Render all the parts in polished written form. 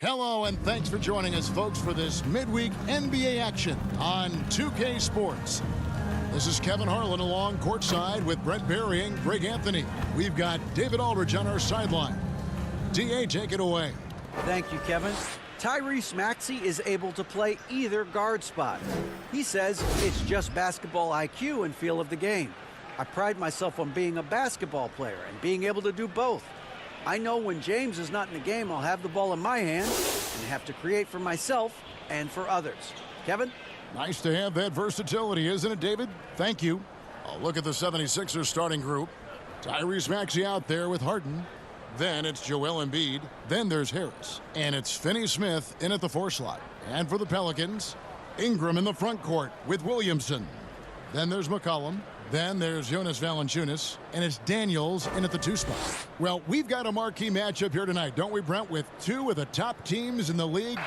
Hello, and thanks for joining us, folks, for this midweek NBA action on 2K Sports. This is Kevin Harlan along courtside with Brent Barry and Greg Anthony. We've got David Aldridge on our sideline. DA, take it away. Thank you, Kevin. Tyrese Maxey is able to play either guard spot. He says it's just basketball IQ and feel of the game. I pride myself on being a basketball player and being able to do both. I know when James is not in the game, I'll have the ball in my hand and have to create for myself and for others. Kevin? Nice to have that versatility, isn't it, David? Thank you. A look at the 76ers starting group. Tyrese Maxey out there with Harden. Then it's Joel Embiid. Then there's Harris. And it's Finney-Smith in at the 4 slot. And for the Pelicans, Ingram in the front court with Williamson. Then there's McCollum. Then there's Jonas Valanciunas, and it's Daniels in at the 2 spot. Well, we've got a marquee matchup here tonight, don't we, Brent, with 2 of the top teams in the league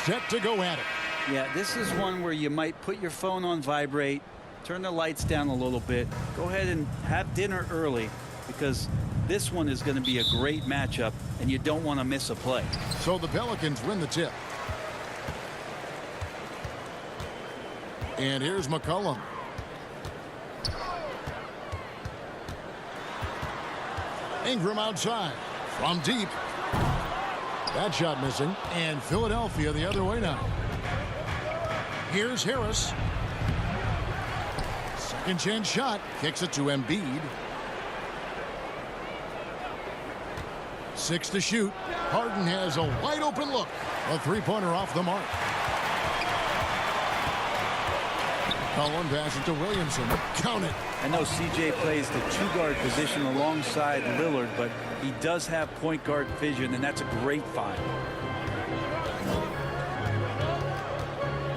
set to go at it. Yeah, this is one where you might put your phone on vibrate, turn the lights down a little bit, go ahead and have dinner early, because this one is going to be a great matchup, and you don't want to miss a play. So the Pelicans win the tip. And here's McCollum. Ingram outside from deep. That shot missing. And Philadelphia the other way now. Here's Harris. Second chance shot. Kicks it to Embiid. 6 to shoot. Harden has a wide open look. A 3-pointer off the mark. Cullen passes to Williamson. Count it. I know CJ plays the 2-guard position alongside Lillard, but he does have point guard vision, and that's a great find.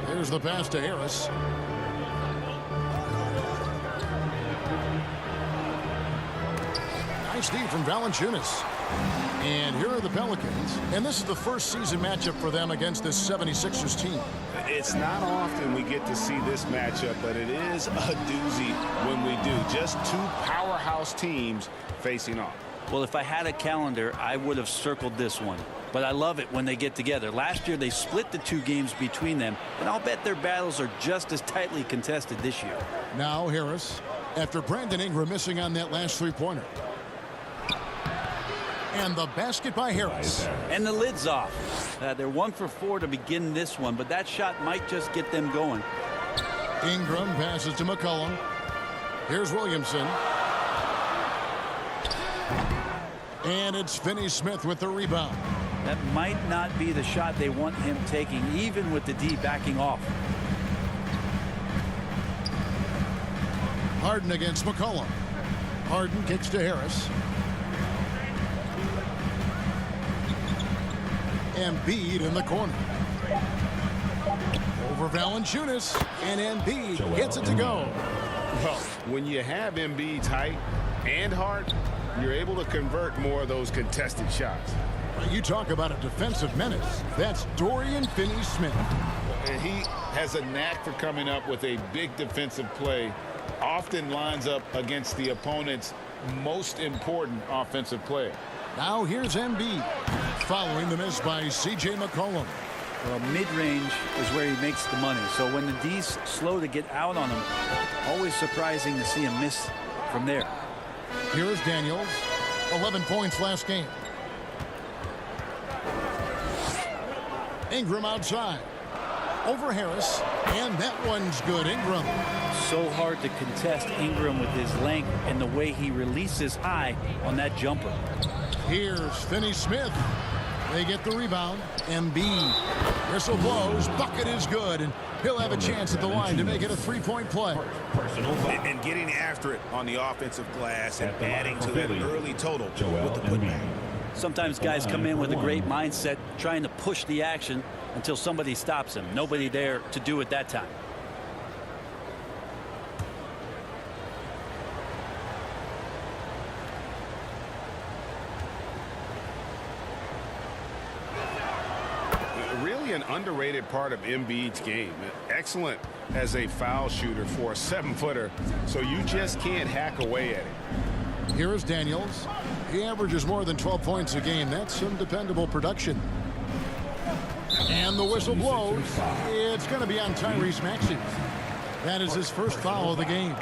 Here's the pass to Harris. Nice D from Valanciunas. And here are the Pelicans. And this is the first season matchup for them against this 76ers team. It's not often we get to see this matchup, but it is a doozy when we do. Just 2 powerhouse teams facing off. Well, if I had a calendar, I would have circled this one. But I love it when they get together. Last year, they split the 2 games between them, and I'll bet their battles are just as tightly contested this year. Now Harris, after Brandon Ingram missing on that last 3-pointer. And the basket by Harris. And the lid's off. They're 1 for 4 to begin this one, but that shot might just get them going. Ingram passes to McCollum. Here's Williamson. And it's Finney-Smith with the rebound. That might not be the shot they want him taking, even with the D backing off. Harden against McCollum. Harden kicks to Harris. Embiid in the corner. Over Valanciunas, and Embiid gets it to go. Well, when you have Embiid tight and hard, you're able to convert more of those contested shots. You talk about a defensive menace. That's Dorian Finney-Smith. He has a knack for coming up with a big defensive play. Often lines up against the opponent's most important offensive player. Now here's Embiid, following the miss by C.J. McCollum. Well, mid-range is where he makes the money. So when the D's slow to get out on him, always surprising to see him miss from there. Here's Daniels, 11 points last game. Ingram outside. Over Harris, and that one's good. Ingram. So hard to contest Ingram with his length and the way he releases high on that jumper. Here's Finney-Smith. They get the rebound. Embiid. Whistle blows. Bucket is good, and he'll have a chance at the line to make it a 3-point play. And getting after it on the offensive glass and adding to that early total with the putback. Sometimes guys come in with a great mindset, trying to push the action until somebody stops him. Nobody there to do it that time. Really an underrated part of Embiid's game. Excellent as a foul shooter for a 7-footer, so you just can't hack away at it. Here is Daniels. He averages more than 12 points a game. That's some dependable production. And the whistle blows. It's going to be on Tyrese Maxey. That is his first foul of the game.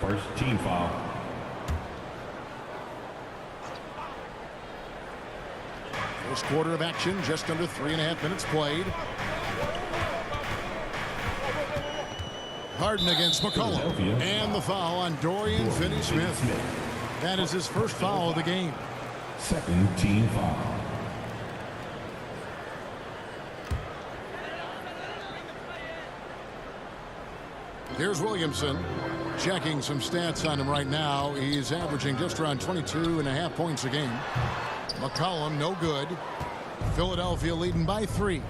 First team foul. First quarter of action, just under 3.5 minutes played. Harden against McCollum. And the foul on Dorian Finney-Smith. That is his first foul of the game. Second team foul. Here's Williamson. Checking some stats on him right now. He's averaging just around 22.5 points a game. McCollum, no good. Philadelphia leading by 3.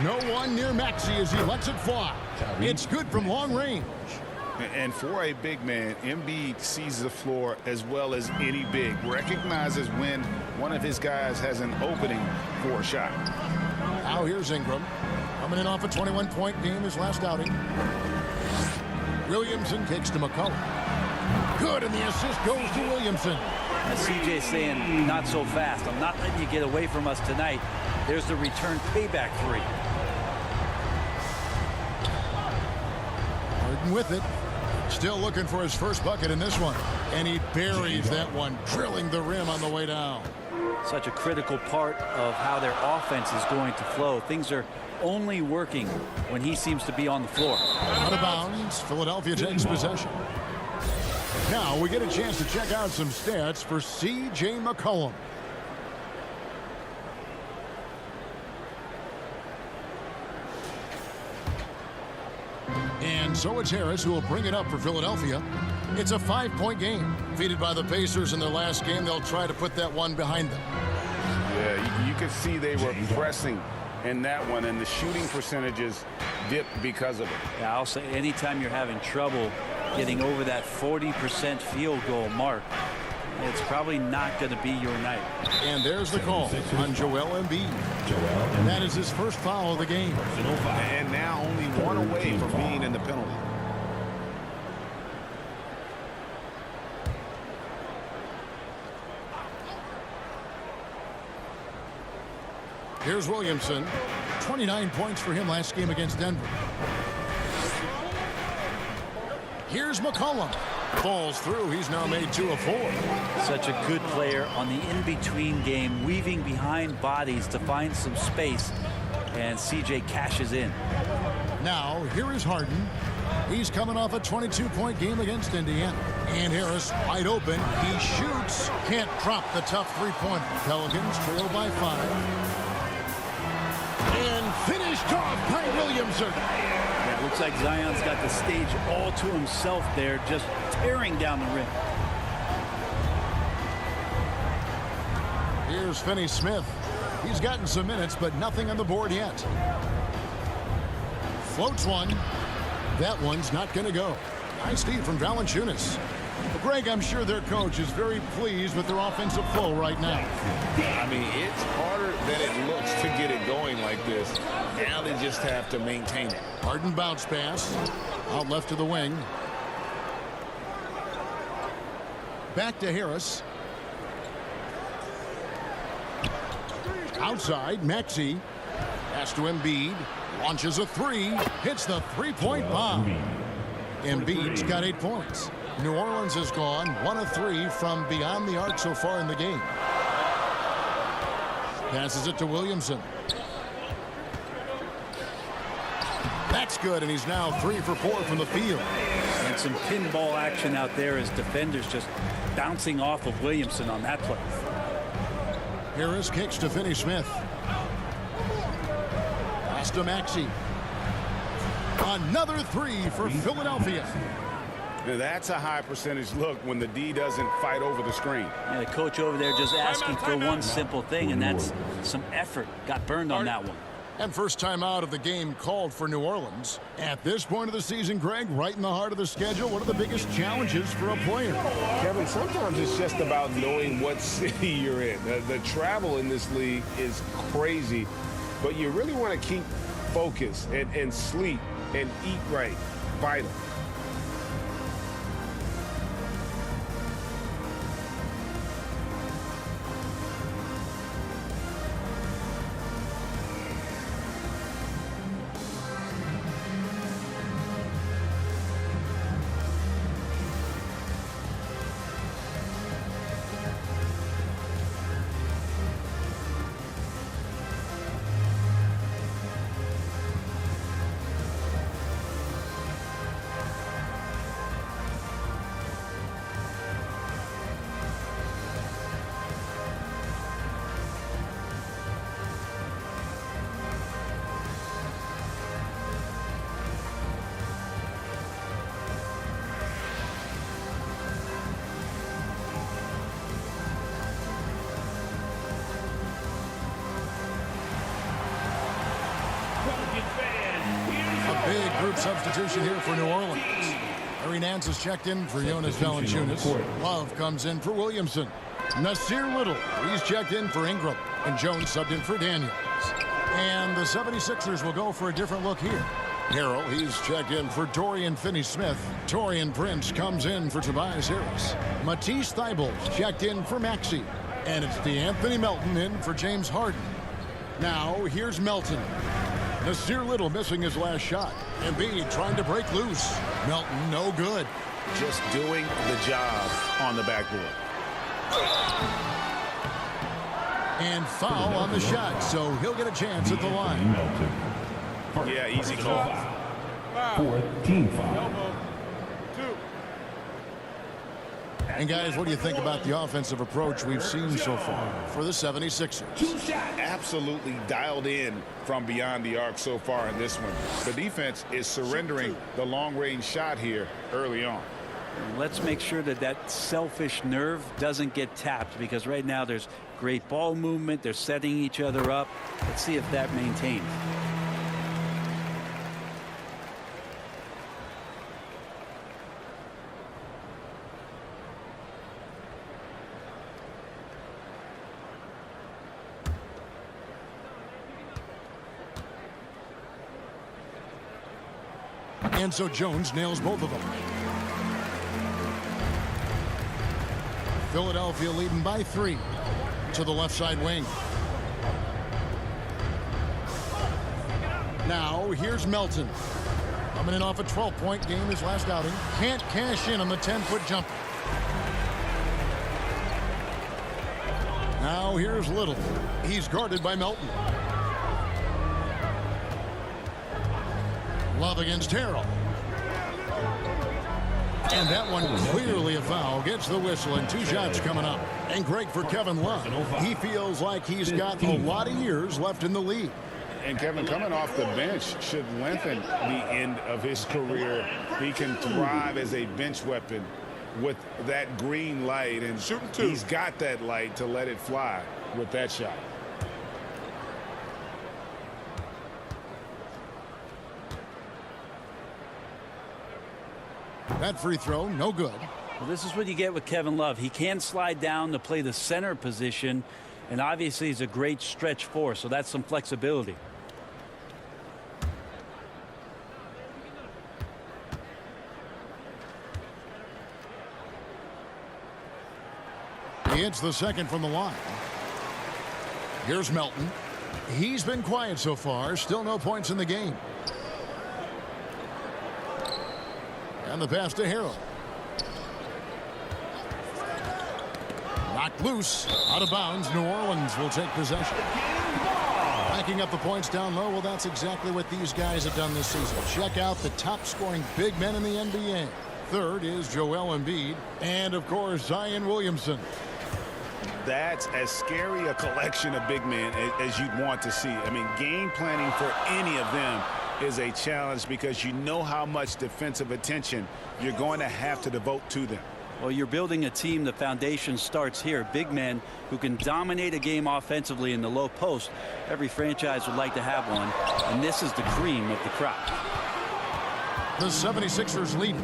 No one near Maxey as he lets it fly. It's good from long range. And for a big man, Embiid sees the floor as well as any big. Recognizes when one of his guys has an opening for a shot. Now here's Ingram. Coming in off a 21-point game his last outing. Williamson kicks to McCollum. Good, and the assist goes to Williamson. As CJ's saying, not so fast. I'm not letting you get away from us tonight. There's the return payback 3. Harden with it. Still looking for his first bucket in this one. And he buries that one, drilling the rim on the way down. Such a critical part of how their offense is going to flow. Things are only working when he seems to be on the floor. Out of bounds. Philadelphia takes possession. Now we get a chance to check out some stats for C.J. McCollum. And so it's Harris who will bring it up for Philadelphia. It's a 5-point game. Defeated by the Pacers in their last game, they'll try to put that one behind them. Yeah, you could see they were pressing in that one, and the shooting percentages dipped because of it. Yeah, I'll say anytime you're having trouble getting over that 40% field goal mark, it's probably not going to be your night. And there's the call on Joel Embiid. And that is his first foul of the game. And now only one away from being in the penalty. Here's Williamson. 29 points for him last game against Denver. Here's McCollum. Falls through. He's now made 2 of 4. Such a good player on the in-between game, weaving behind bodies to find some space, and CJ cashes in. Now, here is Harden. He's coming off a 22-point game against Indiana. And Harris wide open. He shoots. Can't drop the tough three-pointer. Pelicans trail by 5. And finished off by Williamson. Yeah, looks like Zion's got the stage all to himself there, just tearing down the rim. Here's Finney-Smith. He's gotten some minutes, but nothing on the board yet. Floats one. That one's not going to go. Nice feed from Valanciunas. Well, Greg, I'm sure their coach is very pleased with their offensive flow right now. I mean, it's harder than it looks to get it going like this. Now they just have to maintain it. Harden bounce pass. Out left to the wing. Back to Harris. Outside, Maxey. Pass to Embiid. Launches a 3. Hits the three-point bomb. Embiid's got 8 points. New Orleans has gone 1 of 3 from beyond the arc so far in the game. Passes it to Williamson. That's good, and he's now 3 for 4 from the field. And some pinball action out there as defenders just bouncing off of Williamson on that play. Harris kicks to Finney-Smith. Pass to Maxey. Another 3 for Philadelphia. Now that's a high percentage look when the D doesn't fight over the screen. Yeah, the coach over there just asking for one simple thing, and that's some effort. Got burned on that one. And first time out of the game called for New Orleans. At this point of the season, Greg, right in the heart of the schedule, what are the biggest challenges for a player? Kevin, sometimes it's just about knowing what city you're in. The travel in this league is crazy, but you really want to keep focus and sleep and eat right. Vital. Group substitution here for New Orleans. Larry Nance is checked in for Jonas Valanciunas. Love comes in for Williamson. Nasir Little, he's checked in for Ingram. And Jones subbed in for Daniels. And the 76ers will go for a different look here. Harrell, he's checked in for Dorian Finney-Smith. Torian Prince comes in for Tobias Harris. Matisse Thybulle's checked in for Maxey. And it's DeAnthony Melton in for James Harden. Now, here's Melton. Nasir Little missing his last shot. Embiid trying to break loose. Melton, no good. Just doing the job on the backboard. And foul on the shot, so he'll get a chance at the line. Yeah, easy call. Fourth team foul. And guys, what do you think about the offensive approach we've seen so far for the 76ers? Absolutely dialed in from beyond the arc so far in this one. The defense is surrendering the long-range shot here early on. Let's make sure that that selfish nerve doesn't get tapped, because right now there's great ball movement. They're setting each other up. Let's see if that maintains. And so Jones nails both of them. Philadelphia leading by 3 to the left side wing. Now here's Melton. Coming in off a 12-point game his last outing. Can't cash in on the 10-foot jumper. Now here's Little. He's guarded by Melton. Love against Harrell. And that one clearly a foul. Gets the whistle and 2 shots coming up. And great for Kevin Love. He feels like he's got a lot of years left in the league. And Kevin, coming off the bench should lengthen the end of his career. He can thrive as a bench weapon with that green light. And he's got that light to let it fly with that shot. That free throw, no good. Well, this is what you get with Kevin Love. He can slide down to play the center position, and obviously he's a great stretch four, so that's some flexibility. He hits the second from the line. Here's Melton. He's been quiet so far. Still no points in the game. And the pass to Harrell. Knocked loose. Out of bounds. New Orleans will take possession. Backing up the points down low. Well, that's exactly what these guys have done this season. Check out the top scoring big men in the NBA. Third is Joel Embiid. And, of course, Zion Williamson. That's as scary a collection of big men as you'd want to see. I mean, game planning for any of them is a challenge, because you know how much defensive attention you're going to have to devote to them. Well, you're building a team. The foundation starts here. Big men who can dominate a game offensively in the low post. Every franchise would like to have one, and this is the cream of the crop. The 76ers lead.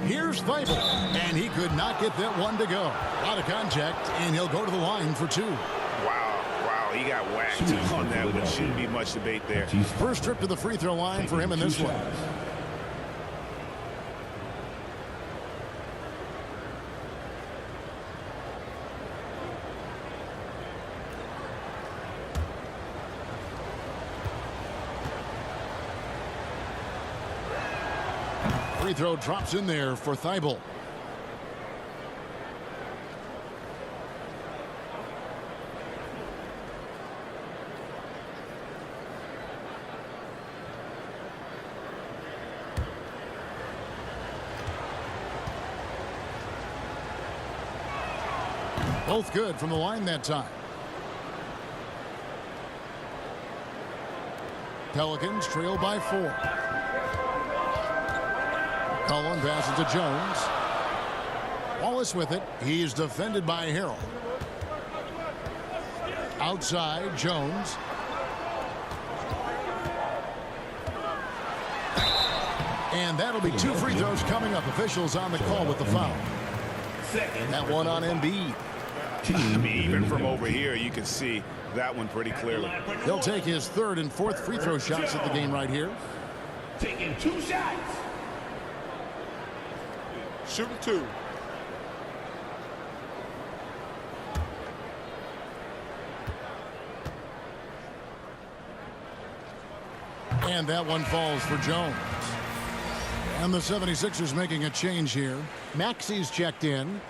Here's Thybulle, and he could not get that one to go. Out of contact, and he'll go to the line for 2. Wow, he got whacked on that, but shouldn't be much debate there. First trip to the free throw line for him in this one. Free throw drops in there for Thybulle. Both good from the line that time. Pelicans trail by 4. Cullen passes to Jones. Wallace with it. He's defended by Harrell. Outside, Jones. And that'll be 2 free throws coming up. Officials on the call with the foul. That one on Embiid. I mean, even from over here, you can see that one pretty clearly. He'll take his 3rd and 4th free throw shots at the game right here. Taking 2 shots. Shooting 2. And that one falls for Jones. And the 76ers making a change here. Maxey's checked in.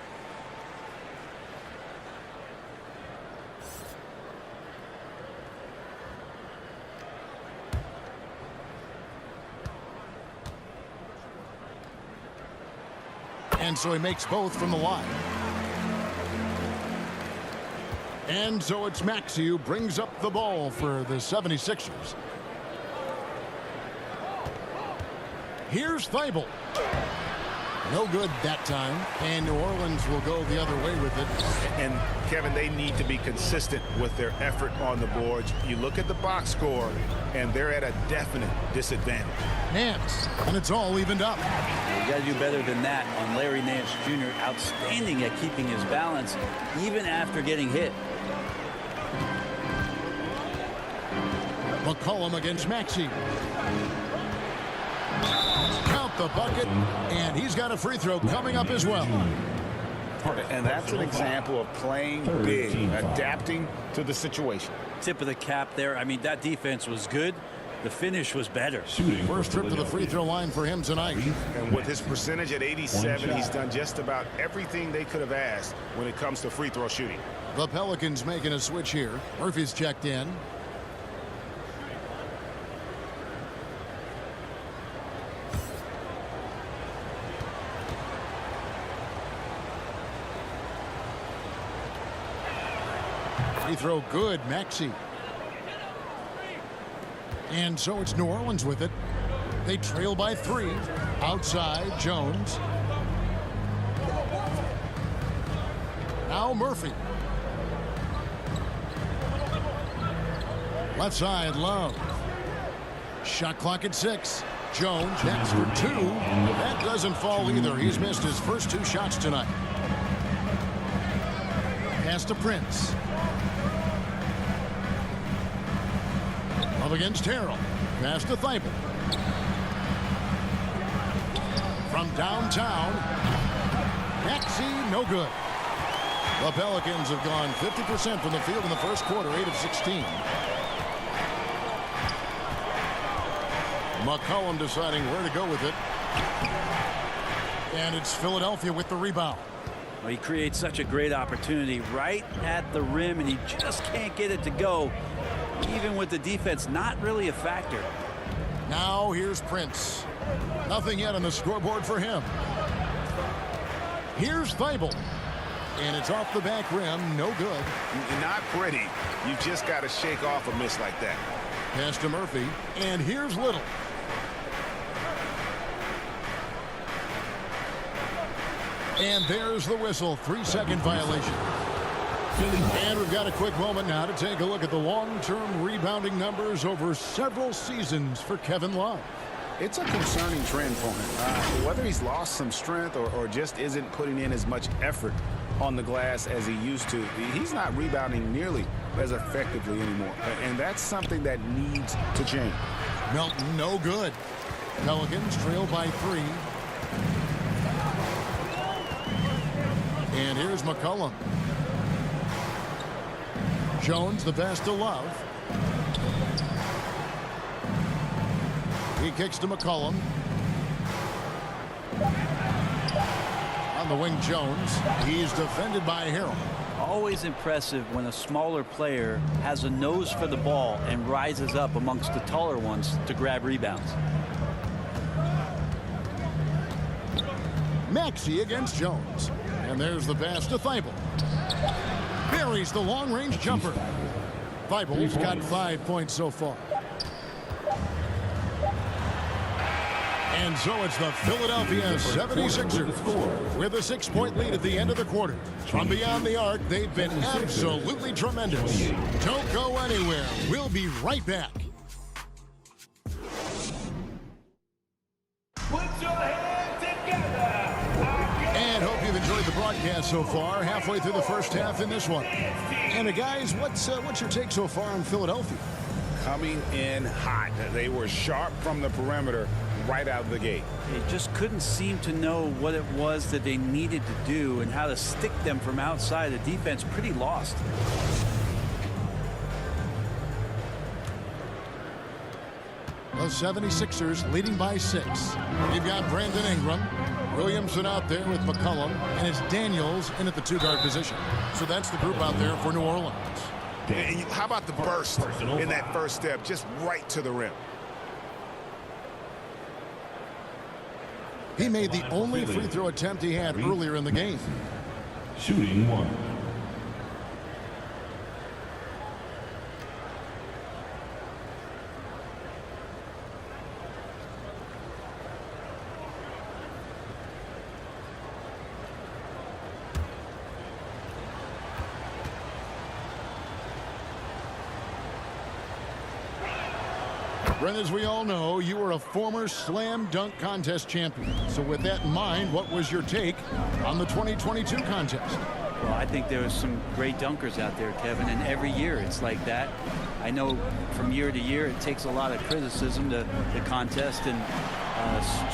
And so he makes both from the line. And so it's Maxey who brings up the ball for the 76ers. Here's Thibault. No good that time. And New Orleans will go the other way with it. And, Kevin, they need to be consistent with their effort on the boards. You look at the box score, and they're at a definite disadvantage. Nance, and it's all evened up. You got to do better than that on Larry Nance Jr. Outstanding at keeping his balance, even after getting hit. McCollum against Maxey. Count the bucket, and he's got a free throw coming up as well. And that's an example of playing big, adapting to the situation. Tip of the cap there. I mean, that defense was good. The finish was better. First trip to the free throw line for him tonight. And with his percentage at 87, he's done just about everything they could have asked when it comes to free throw shooting. The Pelicans making a switch here. Murphy's checked in. Free throw good, Maxey. And so it's New Orleans with it. They trail by 3. Outside, Jones. Now Murphy. Left side, Love. Shot clock at 6. Jones next for 2. That doesn't fall either. He's missed his first 2 shots tonight. Pass to Prince. Love against Harrell. Pass to Thibault. From downtown. Maxey, no good. The Pelicans have gone 50% from the field in the first quarter, 8 of 16. McCollum deciding where to go with it. And it's Philadelphia with the rebound. Well, he creates such a great opportunity right at the rim, and he just can't get it to go, even with the defense not really a factor. Now here's Prince. Nothing yet on the scoreboard for him. Here's Thibault. And it's off the back rim. No good. Not pretty. You just got to shake off a miss like that. Pass to Murphy. And here's Little. And there's the whistle. 3-second violation. And we've got a quick moment now to take a look at the long-term rebounding numbers over several seasons for Kevin Love. It's a concerning trend for him. Whether he's lost some strength or just isn't putting in as much effort on the glass as he used to, he's not rebounding nearly as effectively anymore. And that's something that needs to change. Melton, no good. Pelicans trail by 3. And here's McCollum. Jones, the pass to Love. He kicks to McCollum. On the wing, Jones. He's defended by Harrell. Always impressive when a smaller player has a nose for the ball and rises up amongst the taller ones to grab rebounds. Maxey against Jones. And there's the pass to Thibault. Buries the long-range jumper. Thibault's got 5 points so far. And so it's the Philadelphia 76ers with a 6-point lead at the end of the quarter. From beyond the arc, they've been absolutely tremendous. Don't go anywhere. We'll be right back. broadcast so far, halfway through the first half in this one. And guys, what's your take so far on Philadelphia? Coming in hot. They were sharp from the perimeter right out of the gate. They just couldn't seem to know what it was that they needed to do and how to stick them from outside. The defense pretty lost. The 76ers leading by 6. You've got Brandon Ingram, Williamson out there with McCollum, and it's Daniels in at the 2-guard position. So that's the group out there for New Orleans. And how about the burst in that first step, just right to the rim? He made the only free throw attempt he had earlier in the game. Shooting 1. Brent, as we all know, you were a former slam dunk contest champion. So with that in mind, what was your take on the 2022 contest? Well, I think there was some great dunkers out there, Kevin, and every year it's like that. I know from year to year it takes a lot of criticism to the contest, and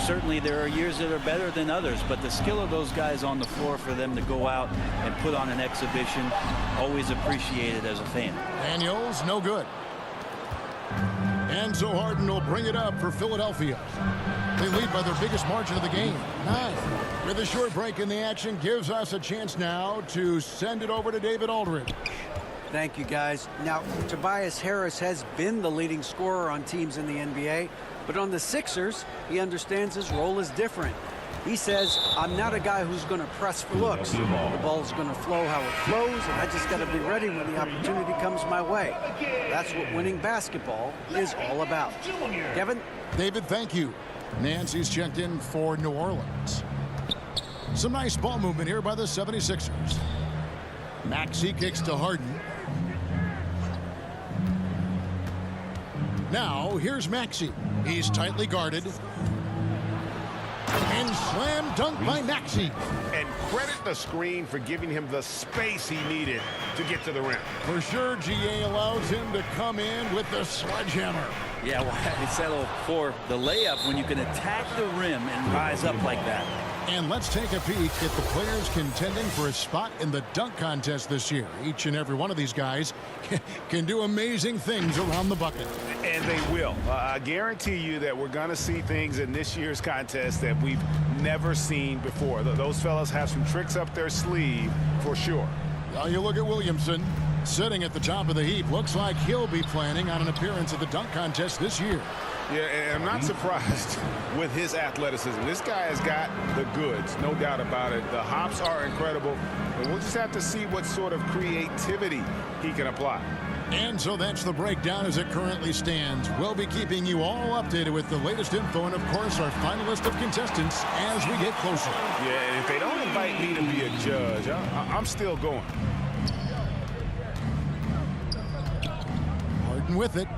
certainly there are years that are better than others, but the skill of those guys on the floor for them to go out and put on an exhibition, always appreciated as a fan. Daniels, no good. And so Harden will bring it up for Philadelphia. They lead by their biggest margin of the game, 9. With a short break in the action, gives us a chance now to send it over to David Aldridge. Thank you, guys. Now, Tobias Harris has been the leading scorer on teams in the NBA, but on the Sixers, he understands his role is different. He says, I'm not a guy who's going to press for looks. The ball's going to flow how it flows, and I just got to be ready when the opportunity comes my way. That's what winning basketball is all about. Kevin? David, thank you. Nancy's checked in for New Orleans. Some nice ball movement here by the 76ers. Maxey kicks to Harden. Now, here's Maxey. He's tightly guarded. And slam dunk by Maxey. And credit the screen for giving him the space he needed to get to the rim. For sure, GA allows him to come in with the sledgehammer. Yeah, well, I settle for the layup when you can attack the rim and rise up like that. And let's take a peek at the players contending for a spot in the dunk contest this year. Each and every one of these guys can do amazing things around the bucket. And they will. I guarantee you that we're going to see things in this year's contest that we've never seen before. Those fellas have some tricks up their sleeve for sure. Now you look at Williamson sitting at the top of the heap. Looks like he'll be planning on an appearance at the dunk contest this year. Yeah, and I'm not surprised with his athleticism. This guy has got the goods, no doubt about it. The hops are incredible, and we'll just have to see what sort of creativity he can apply. And so that's the breakdown as it currently stands. We'll be keeping you all updated with the latest info and, of course, our final list of contestants as we get closer. Yeah, and if they don't invite me to be a judge, I'm still going. Harden with it.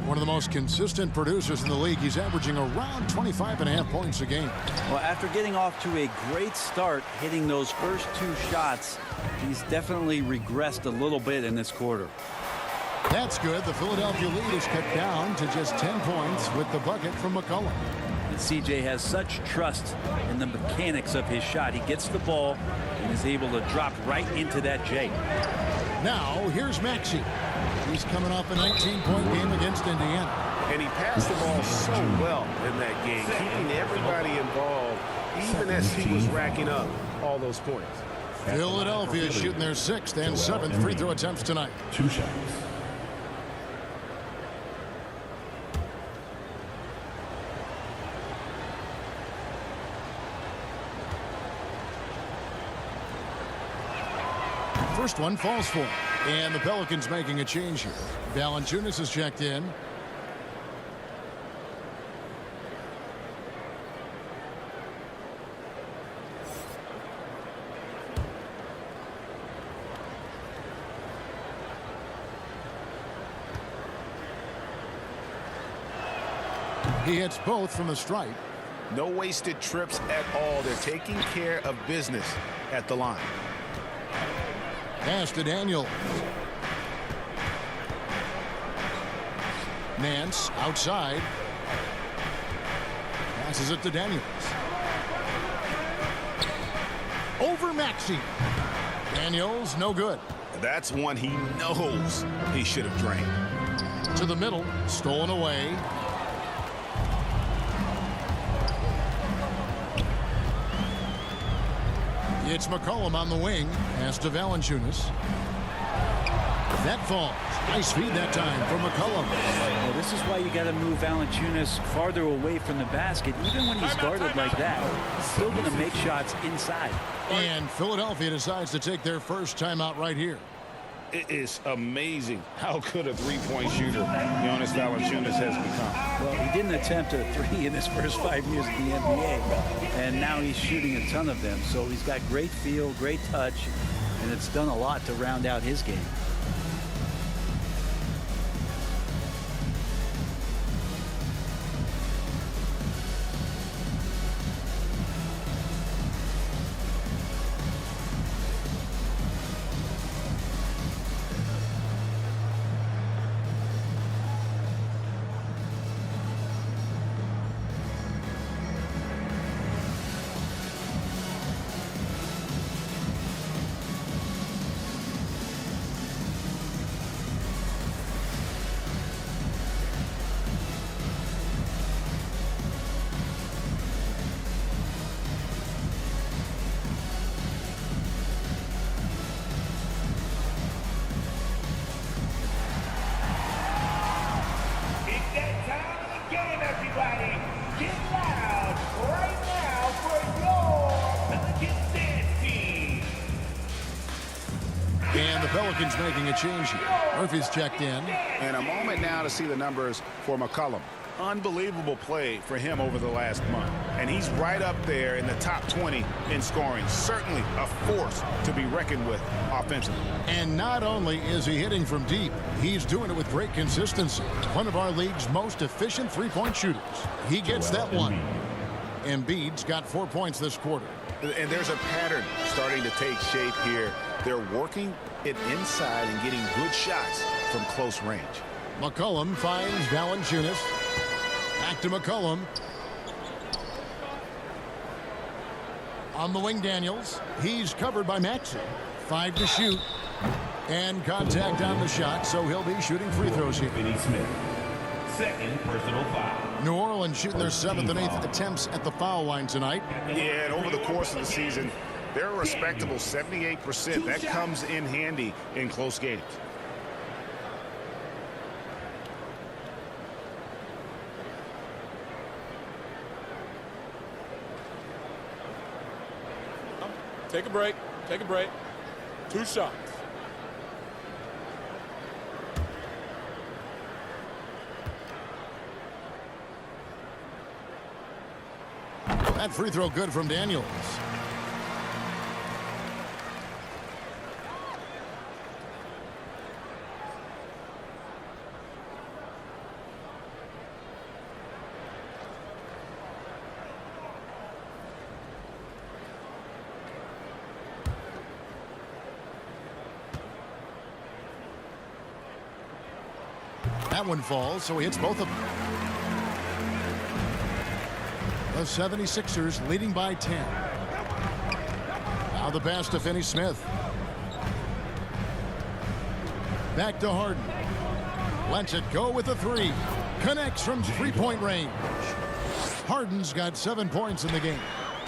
One of the most consistent producers in the league. He's averaging around 25.5 points a game. Well, after getting off to a great start, hitting those first 2 shots, he's definitely regressed a little bit in this quarter. That's good. The Philadelphia lead is cut down to just 10 points with the bucket from McCollum. And CJ has such trust in the mechanics of his shot. He gets the ball and is able to drop right into that J. Now, here's Maxey. He's coming off a 19-point game against Indiana. And he passed the ball so well in that game, keeping everybody involved, even as he was racking up all those points. Philadelphia shooting their 6th and 7th free throw attempts tonight. 2 shots. First one falls for him. And the Pelicans making a change here. Valanciunas is checked in. He hits both from the stripe. No wasted trips at all. They're taking care of business at the line. Pass to Daniels. Nance outside. Passes it to Daniels. Over Maxey. Daniels, no good. That's one he knows he should have drained. To the middle, stolen away. It's McCollum on the wing. Pass to Valanciunas. That falls. Nice feed that time for McCollum. Well, this is why you got to move Valanciunas farther away from the basket. Even when he's guarded like that, he's still going to make shots inside. And Philadelphia decides to take their first timeout right here. It is amazing how good a three-point shooter Jonas Valanciunas has become. Well, he didn't attempt a three in his first 5 years in the NBA, and now he's shooting a ton of them. So he's got great feel, great touch, and it's done a lot to round out his game. And the Pelicans making a change here. Murphy's checked in. And a moment now to see the numbers for McCollum. Unbelievable play for him over the last month. And he's right up there in the top 20 in scoring. Certainly a force to be reckoned with offensively. And not only is he hitting from deep, he's doing it with great consistency. One of our league's most efficient three-point shooters. He gets that one. Embiid's got 4 points this quarter. And there's a pattern starting to take shape here. They're working it inside and getting good shots from close range. McCollum finds Valanciunas. Back to McCollum. On the wing, Daniels. He's covered by Maxey. 5 to shoot. And contact on the shot, so he'll be shooting free throws here. Finney-Smith. Second personal foul. New Orleans shooting their 7th and 8th attempts at the foul line tonight. Yeah, and over the course of the season, they're a respectable 78%. That comes in handy in close games. Take a break. Take a break. 2 shots. That free throw good from Daniels. That one falls, so he hits both of them. The 76ers leading by 10. Now the pass to Finney-Smith. Back to Harden. Lets it go with a 3. Connects from three-point range. Harden's got 7 points in the game.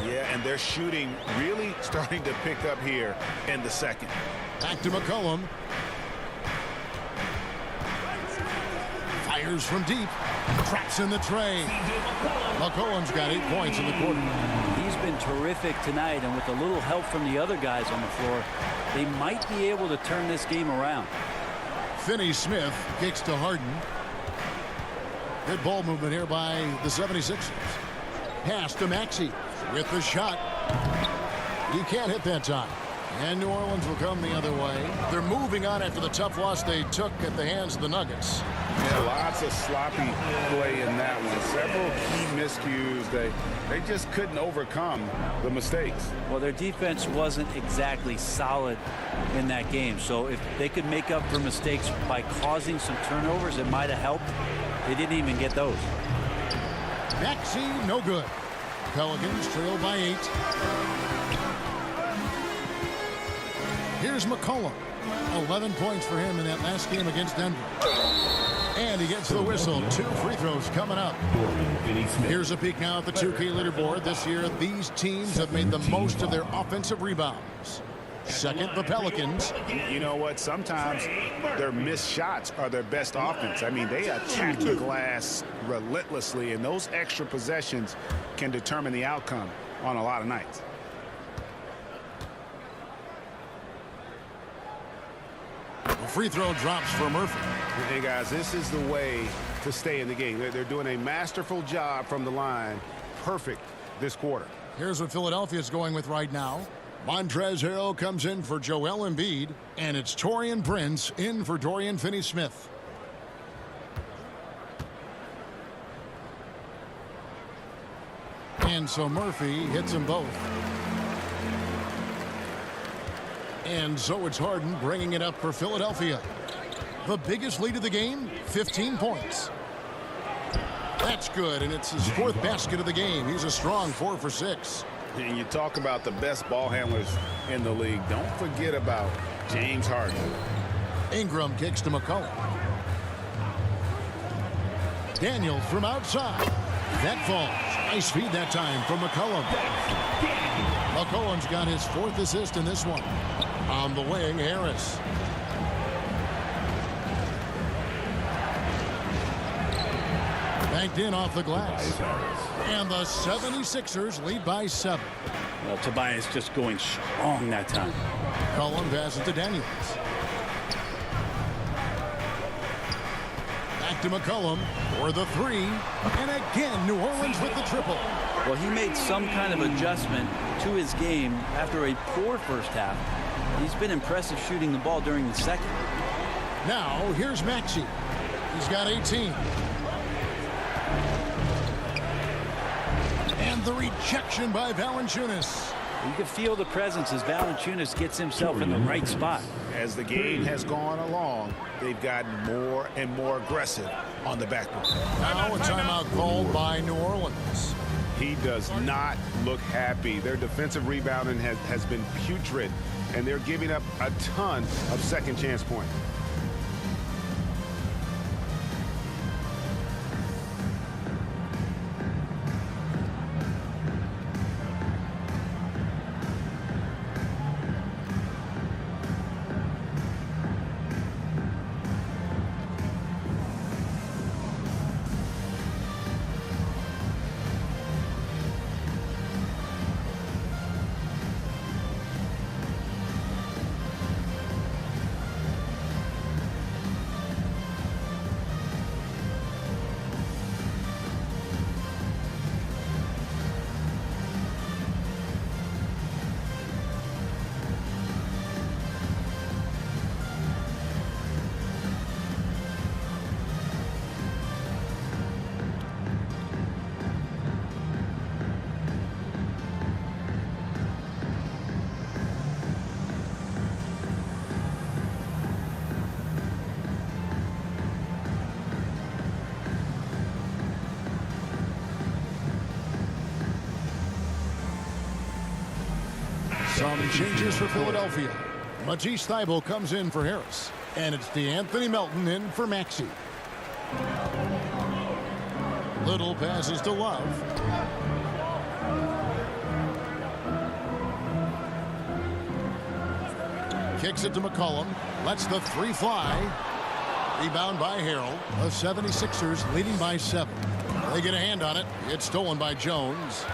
Yeah, and their shooting really starting to pick up here in the second. Back to McCollum. Fires from deep. Traps in the tray. McCollum's got 8 points in the quarter. He's been terrific tonight, and with a little help from the other guys on the floor, they might be able to turn this game around. Finney-Smith kicks to Harden. Good ball movement here by the 76ers. Pass to Maxey with the shot. He can't hit that time. And New Orleans will come the other way. They're moving on after the tough loss they took at the hands of the Nuggets. Yeah, lots a sloppy play in that one. Several key miscues. They just couldn't overcome the mistakes. Well, their defense wasn't exactly solid in that game. So if they could make up for mistakes by causing some turnovers, it might have helped. They didn't even get those. Maxey, no good. Pelicans trail by 8. Here's McCollum. 11 points for him in that last game against Denver. And he gets the whistle. 2 free throws coming up. Here's a peek now at the 2K leaderboard. This year, these teams have made the most of their offensive rebounds. Second, the Pelicans. You know what? Sometimes their missed shots are their best offense. I mean, they attack the glass relentlessly, and those extra possessions can determine the outcome on a lot of nights. A free throw drops for Murphy. Hey, guys, this is the way to stay in the game. They're doing a masterful job from the line. Perfect this quarter. Here's what Philadelphia is going with right now. Montrezl Harrell comes in for Joel Embiid, and it's Taurean Prince in for Dorian Finney-Smith. And so Murphy hits them both. And so it's Harden bringing it up for Philadelphia. The biggest lead of the game, 15 points. That's good, and it's his 4th basket of the game. He's a strong 4 for 6. And you talk about the best ball handlers in the league. Don't forget about James Harden. Ingram kicks to McCollum. Daniels from outside. That falls. Nice feed that time from McCollum. McCollum's got his 4th assist in this one. On the wing, Harris. Banked in off the glass. And the 76ers lead by 7. Well, Tobias just going strong that time. Cullen passes to Daniels. Back to McCollum for the 3. And again, New Orleans with the triple. Well, he made some kind of adjustment to his game after a poor first half. He's been impressive shooting the ball during the second. Now, here's Maxey. He's got 18. And the rejection by Valanciunas. You can feel the presence as Valanciunas gets himself in the right spot. As the game has gone along, they've gotten more and more aggressive on the backboard. Now a timeout called by New Orleans. He does not look happy. Their defensive rebounding has been putrid, and they're giving up a ton of second chance points. Some changes for Philadelphia. Matisse Thybulle comes in for Harris. And it's DeAnthony Melton in for Maxey. Little passes to Love. Kicks it to McCollum. Lets the 3 fly. Rebound by Harrell. The 76ers leading by 7. They get a hand on it. It's stolen by Jones.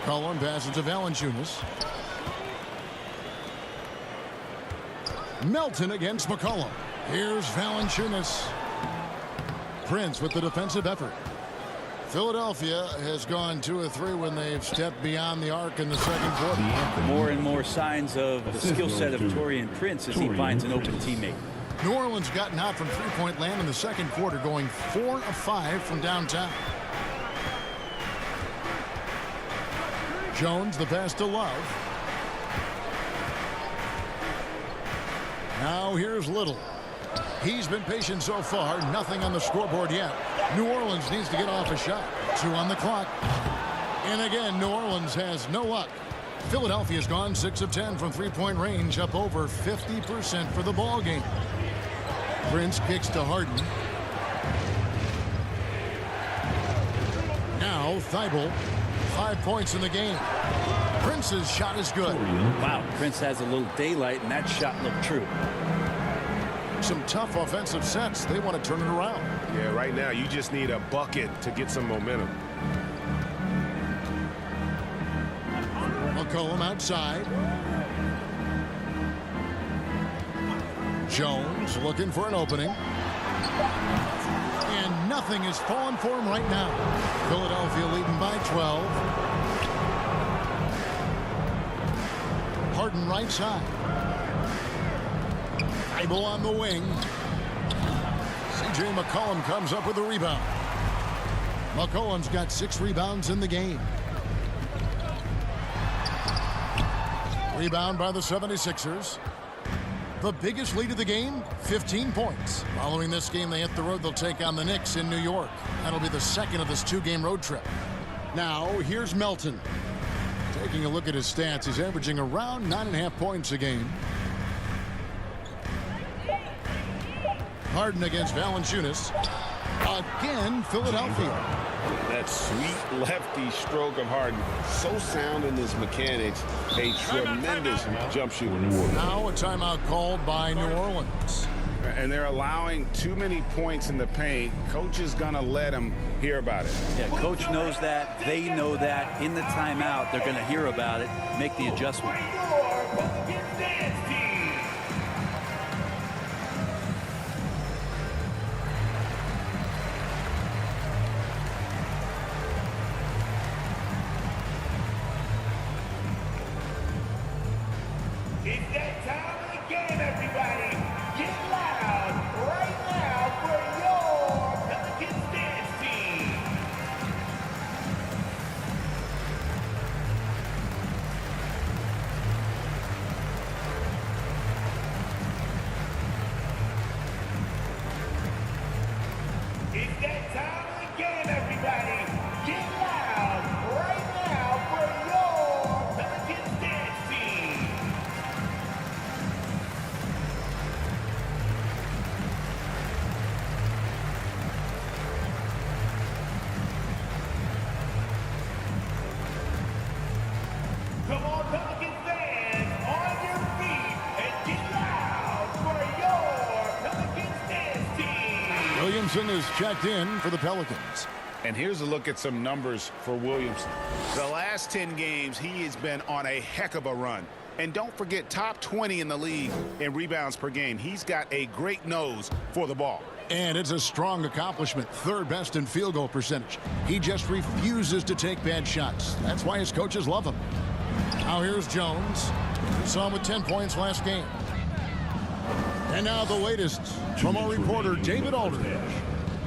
Cullen passes to Valanciunas. Melton against McCollum. Here's Valanciunas. Prince with the defensive effort. Philadelphia has gone 2 of 3 when they've stepped beyond the arc in the second quarter. More and more signs of the skill set of Taurean Prince as he finds an open teammate. New Orleans gotten hot from three-point land in the second quarter, going 4 of 5 from downtown. Jones, the pass to Love. Now here's Little. He's been patient so far. Nothing on the scoreboard yet. New Orleans needs to get off a shot. 2 on the clock. And again, New Orleans has no luck. Philadelphia's gone 6 of 10 from three-point range, up over 50% for the ball game. Prince kicks to Harden. Now Thibault, 5 points in the game. Prince's shot is good. Wow, Prince has a little daylight, and that shot looked true. Some tough offensive sets. They want to turn it around. Yeah, right now you just need a bucket to get some momentum. McCollum outside. Jones looking for an opening. And nothing is falling for him right now. Philadelphia leading by 12. Harden right side. Thibault on the wing. C.J. McCollum comes up with a rebound. McCollum's got 6 rebounds in the game. Rebound by the 76ers. The biggest lead of the game, 15 points. Following this game, they hit the road. They'll take on the Knicks in New York. That'll be the second of this 2-game road trip. Now, here's Melton. Taking a look at his stats, he's averaging around 9.5 points a game. Harden against Valanciunas. Again, Philadelphia. That sweet lefty stroke of Harden. So sound in his mechanics. A tremendous jump shooter. Now a timeout called by New Orleans. And they're allowing too many points in the paint. Coach is going to let them hear about it. Yeah, coach knows that. They know that. In the timeout, they're going to hear about it, make the adjustment. It's that time again, everybody. Get loud right now for your Pelicans dance team. It's that time again, everybody. Get loud right now for your Pelicans dance team. Come on, Pelicans fans, on your feet and get loud for your Pelicans dance team. Williamson is checked in for the Pelicans. And here's a look at some numbers for Williamson. The last 10 games, he has been on a heck of a run. And don't forget, top 20 in the league in rebounds per game. He's got a great nose for the ball. And it's a strong accomplishment. 3rd best in field goal percentage. He just refuses to take bad shots. That's why his coaches love him. Now here's Jones. We saw him with 10 points last game. And now the latest from our reporter, David Aldridge.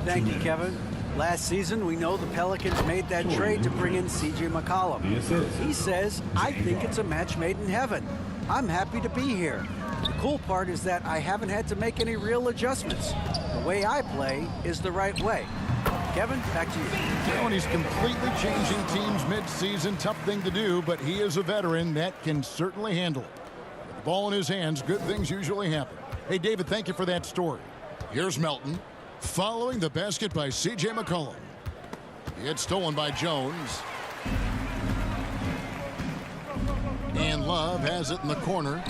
Thank you, Kevin. Last season, we know the Pelicans made that trade to bring in C.J. McCollum. He says, I think it's a match made in heaven. I'm happy to be here. The cool part is that I haven't had to make any real adjustments. The way I play is the right way. Kevin, back to you. And he's completely changing teams mid-season. Tough thing to do, but he is a veteran that can certainly handle it. With the ball in his hands, good things usually happen. Hey, David, thank you for that story. Here's Melton. Following the basket by C.J. McCollum. It's stolen by Jones. And Love has it in the corner.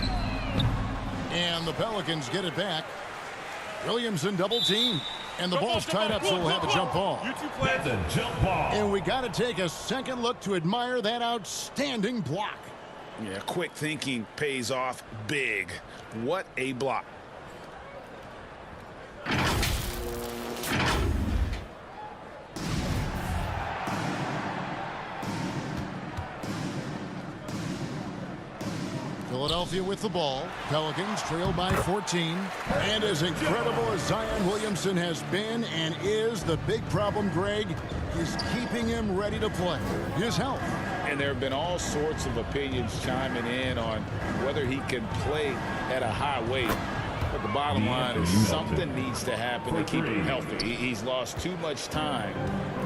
And the Pelicans get it back. Williamson double team. And the ball's tied up, so we'll have a jump ball. You two players a jump ball. And we got to take a second look to admire that outstanding block. Yeah, quick thinking pays off big. What a block. Philadelphia with the ball. Pelicans trail by 14. And as incredible as Zion Williamson has been and is, the big problem, Greg, is keeping him ready to play. His health. And there have been all sorts of opinions chiming in on whether he can play at a high weight. But the bottom line is something needs to happen to keep him healthy. He's lost too much time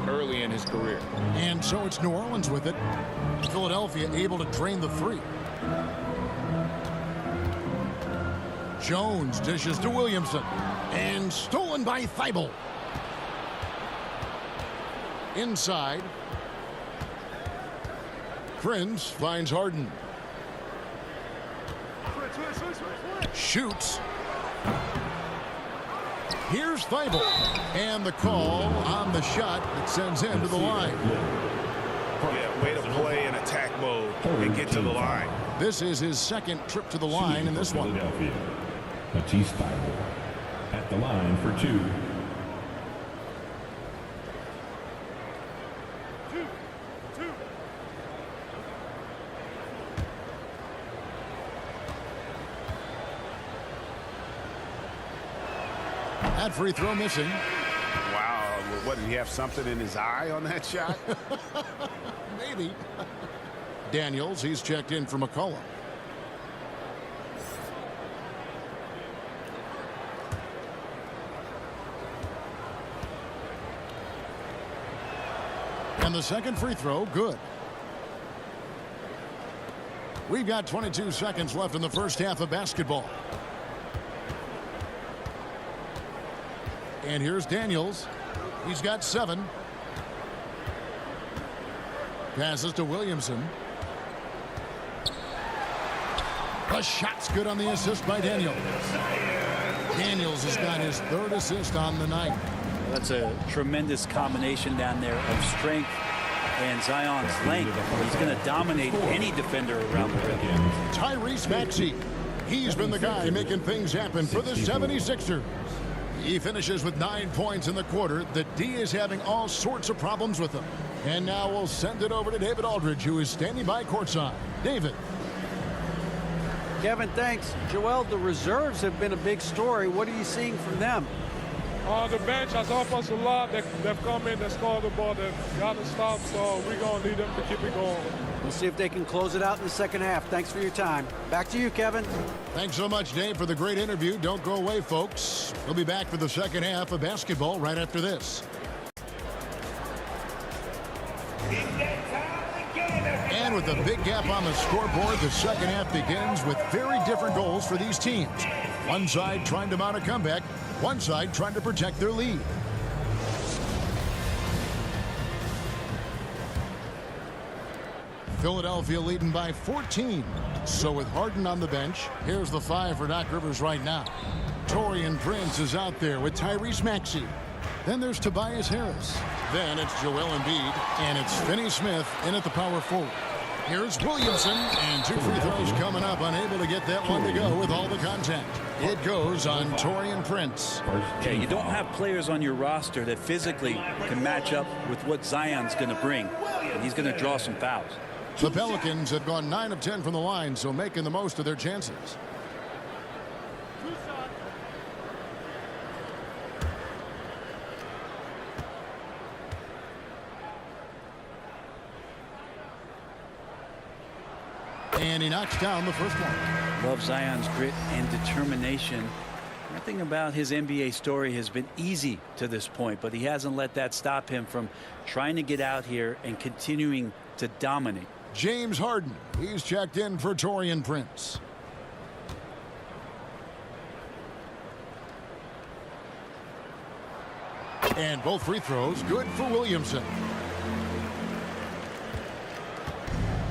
early in his career. And so it's New Orleans with it. Philadelphia able to drain the three. Jones dishes to Williamson. And stolen by Thibault. Inside. Prince finds Harden. Shoots. Here's Thibault. And the call on the shot that sends him to the line. Yeah, way to play in attack mode and get to the line. This is his second trip to the line in this one. Philadelphia. Matisse Thybulle at the line for two. That free throw missing. Wow, what, did he have something in his eye on that shot? Maybe. Daniels, he's checked in for McCollum. And the second free throw, good. We've got 22 seconds left in the first half of basketball. And here's Daniels. He's got 7. Passes to Williamson. The shot's good on the assist by Daniels. Daniels has got his 3rd assist on the night. That's a tremendous combination down there of strength and Zion's length. He's going to dominate any defender around the rim. Tyrese Maxey. He's been the guy making things happen for the 76ers. He finishes with 9 points in the quarter. The D is having all sorts of problems with him. And now we'll send it over to David Aldridge, who is standing by courtside. David. Kevin, thanks. Joel, the reserves have been a big story. What are you seeing from them? On the bench, as offensive line, they've come in, they scored the ball, they've got to stop, so we're going to need them to keep it going. We'll see if they can close it out in the second half. Thanks for your time. Back to you, Kevin. Thanks so much, Dave, for the great interview. Don't go away, folks. We'll be back for the second half of basketball right after this. And with a big gap on the scoreboard, the second half begins with very different goals for these teams. One side trying to mount a comeback, one side trying to protect their lead. Philadelphia leading by 14. So with Harden on the bench, here's the 5 for Doc Rivers right now. Taurean Prince is out there with Tyrese Maxey. Then there's Tobias Harris. Then it's Joel Embiid, and it's Finney-Smith in at the power forward. Here's Williamson, and 2 free throws coming up, unable to get that one to go with all the contact. It goes on Taurean Prince. Yeah, you don't have players on your roster that physically can match up with what Zion's going to bring, and he's going to draw some fouls. The Pelicans have gone 9 of 10 from the line, so making the most of their chances. And he knocks down the first one. Love Zion's grit and determination. Nothing about his NBA story has been easy to this point, but he hasn't let that stop him from trying to get out here and continuing to dominate. James Harden, he's checked in for Taurean Prince. And both free throws good for Williamson.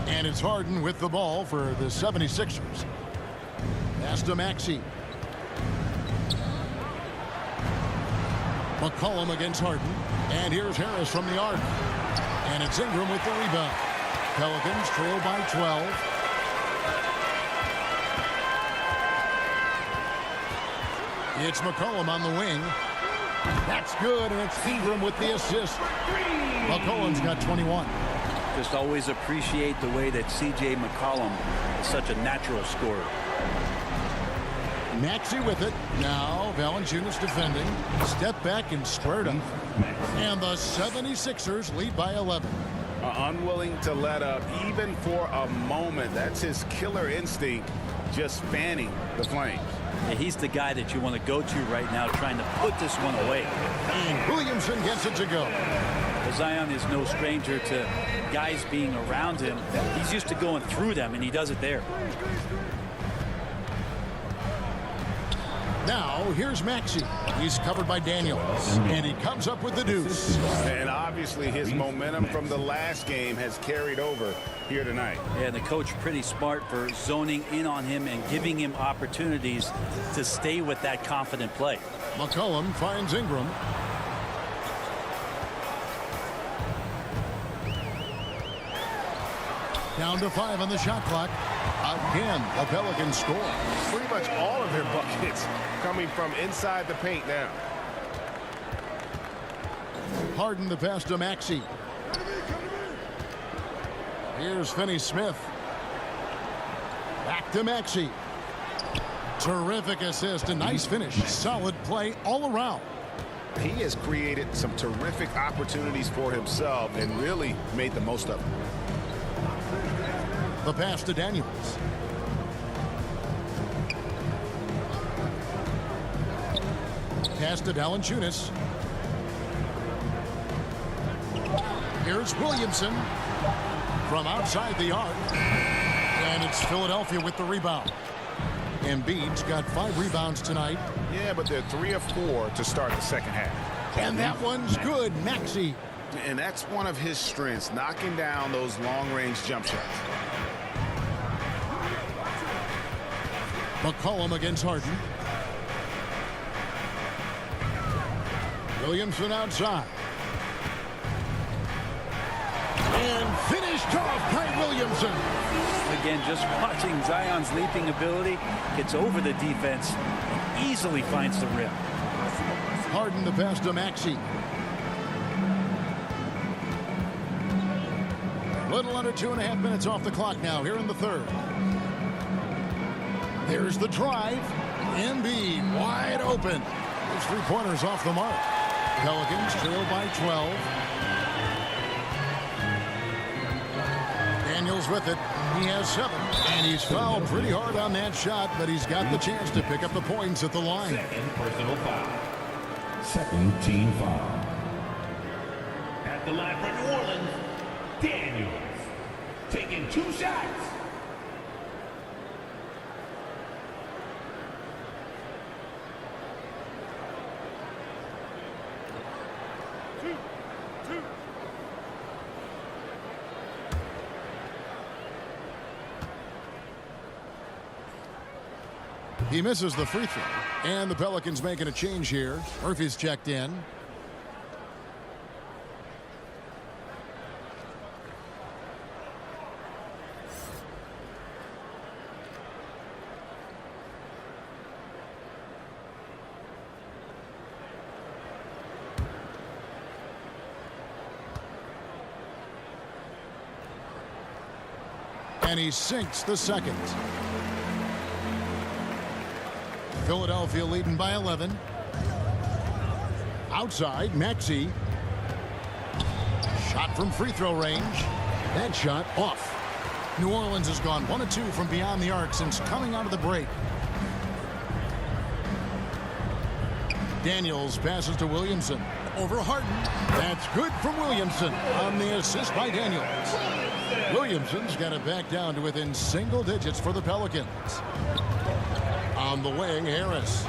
And it's Harden with the ball for the 76ers. Pass to Maxey. McCollum against Harden. And here's Harris from the arc. And it's Ingram with the rebound. Pelicans trail by 12. It's McCollum on the wing. That's good, and it's Ingram with the assist. McCollum's got 21. Just always appreciate the way that C.J. McCollum is such a natural scorer. Maxey with it. Now Valanciunas defending. Step back and squared up. And the 76ers lead by 11. Unwilling to let up even for a moment. That's his killer instinct, just fanning the flames. Yeah, he's the guy that you want to go to right now, trying to put this one away. And Williamson gets it to go. Zion is no stranger to guys being around him. He's used to going through them, and he does it there. Now here's Maxey. He's covered by Daniels, and he comes up with the deuce. And obviously his momentum from the last game has carried over here tonight. Yeah, and the coach pretty smart for zoning in on him and giving him opportunities to stay with that confident play. McCollum finds Ingram. Down to 5 on the shot clock. Again, the Pelicans score. Pretty much all of their buckets coming from inside the paint now. Harden the pass to Maxey. Here's Finney-Smith. Back to Maxey. Terrific assist. A nice finish. Solid play all around. He has created some terrific opportunities for himself and really made the most of them. The pass to Daniels. Pass to Valanciunas. Here's Williamson from outside the arc. And it's Philadelphia with the rebound. Embiid's got 5 rebounds tonight. Yeah, but they're 3 of 4 to start the second half. And that one's good. Maxey. And that's one of his strengths, knocking down those long-range jump shots. McCollum against Harden. Williamson outside. And finished off by Williamson. Again, just watching Zion's leaping ability, gets over the defense and easily finds the rim. Harden the pass to Maxey. Little under 2.5 minutes off the clock now here in the third. There's the drive. Embiid wide open. Those 3-pointers off the mark. Pelicans trail by 12. Daniels with it. He has 7. And he's fouled pretty hard on that shot, but he's got the chance to pick up the points at the line. Second personal foul. Second team foul. At the line for New Orleans, Daniels taking 2 shots. He misses the free throw. And the Pelicans making a change here. Murphy's checked in. And he sinks the second. Philadelphia leading by 11. Outside, Maxey. Shot from free throw range. That shot off. New Orleans has gone 1 of 2 from beyond the arc since coming out of the break. Daniels passes to Williamson. Over Harden. That's good from Williamson on the assist by Daniels. Williamson's got it back down to within single digits for the Pelicans. On the wing, Harris.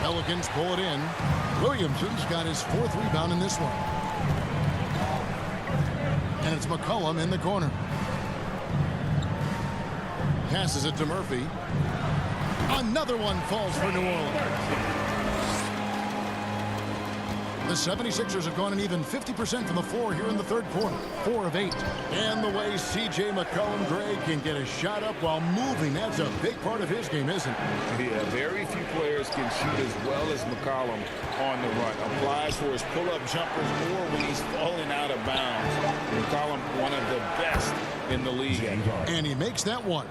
Pelicans pull it in. Williamson's got his 4th rebound in this one. And it's McCollum in the corner. Passes it to Murphy. Another one falls for New Orleans. The 76ers have gone an even 50% from the floor here in the third quarter. 4 of 8. And the way C.J. McCollum, Greg, can get a shot up while moving, that's a big part of his game, isn't it? Yeah, very few players can shoot as well as McCollum on the run. Applies for his pull-up jumpers more when he's falling out of bounds. McCollum, one of the best in the league. And he makes that one.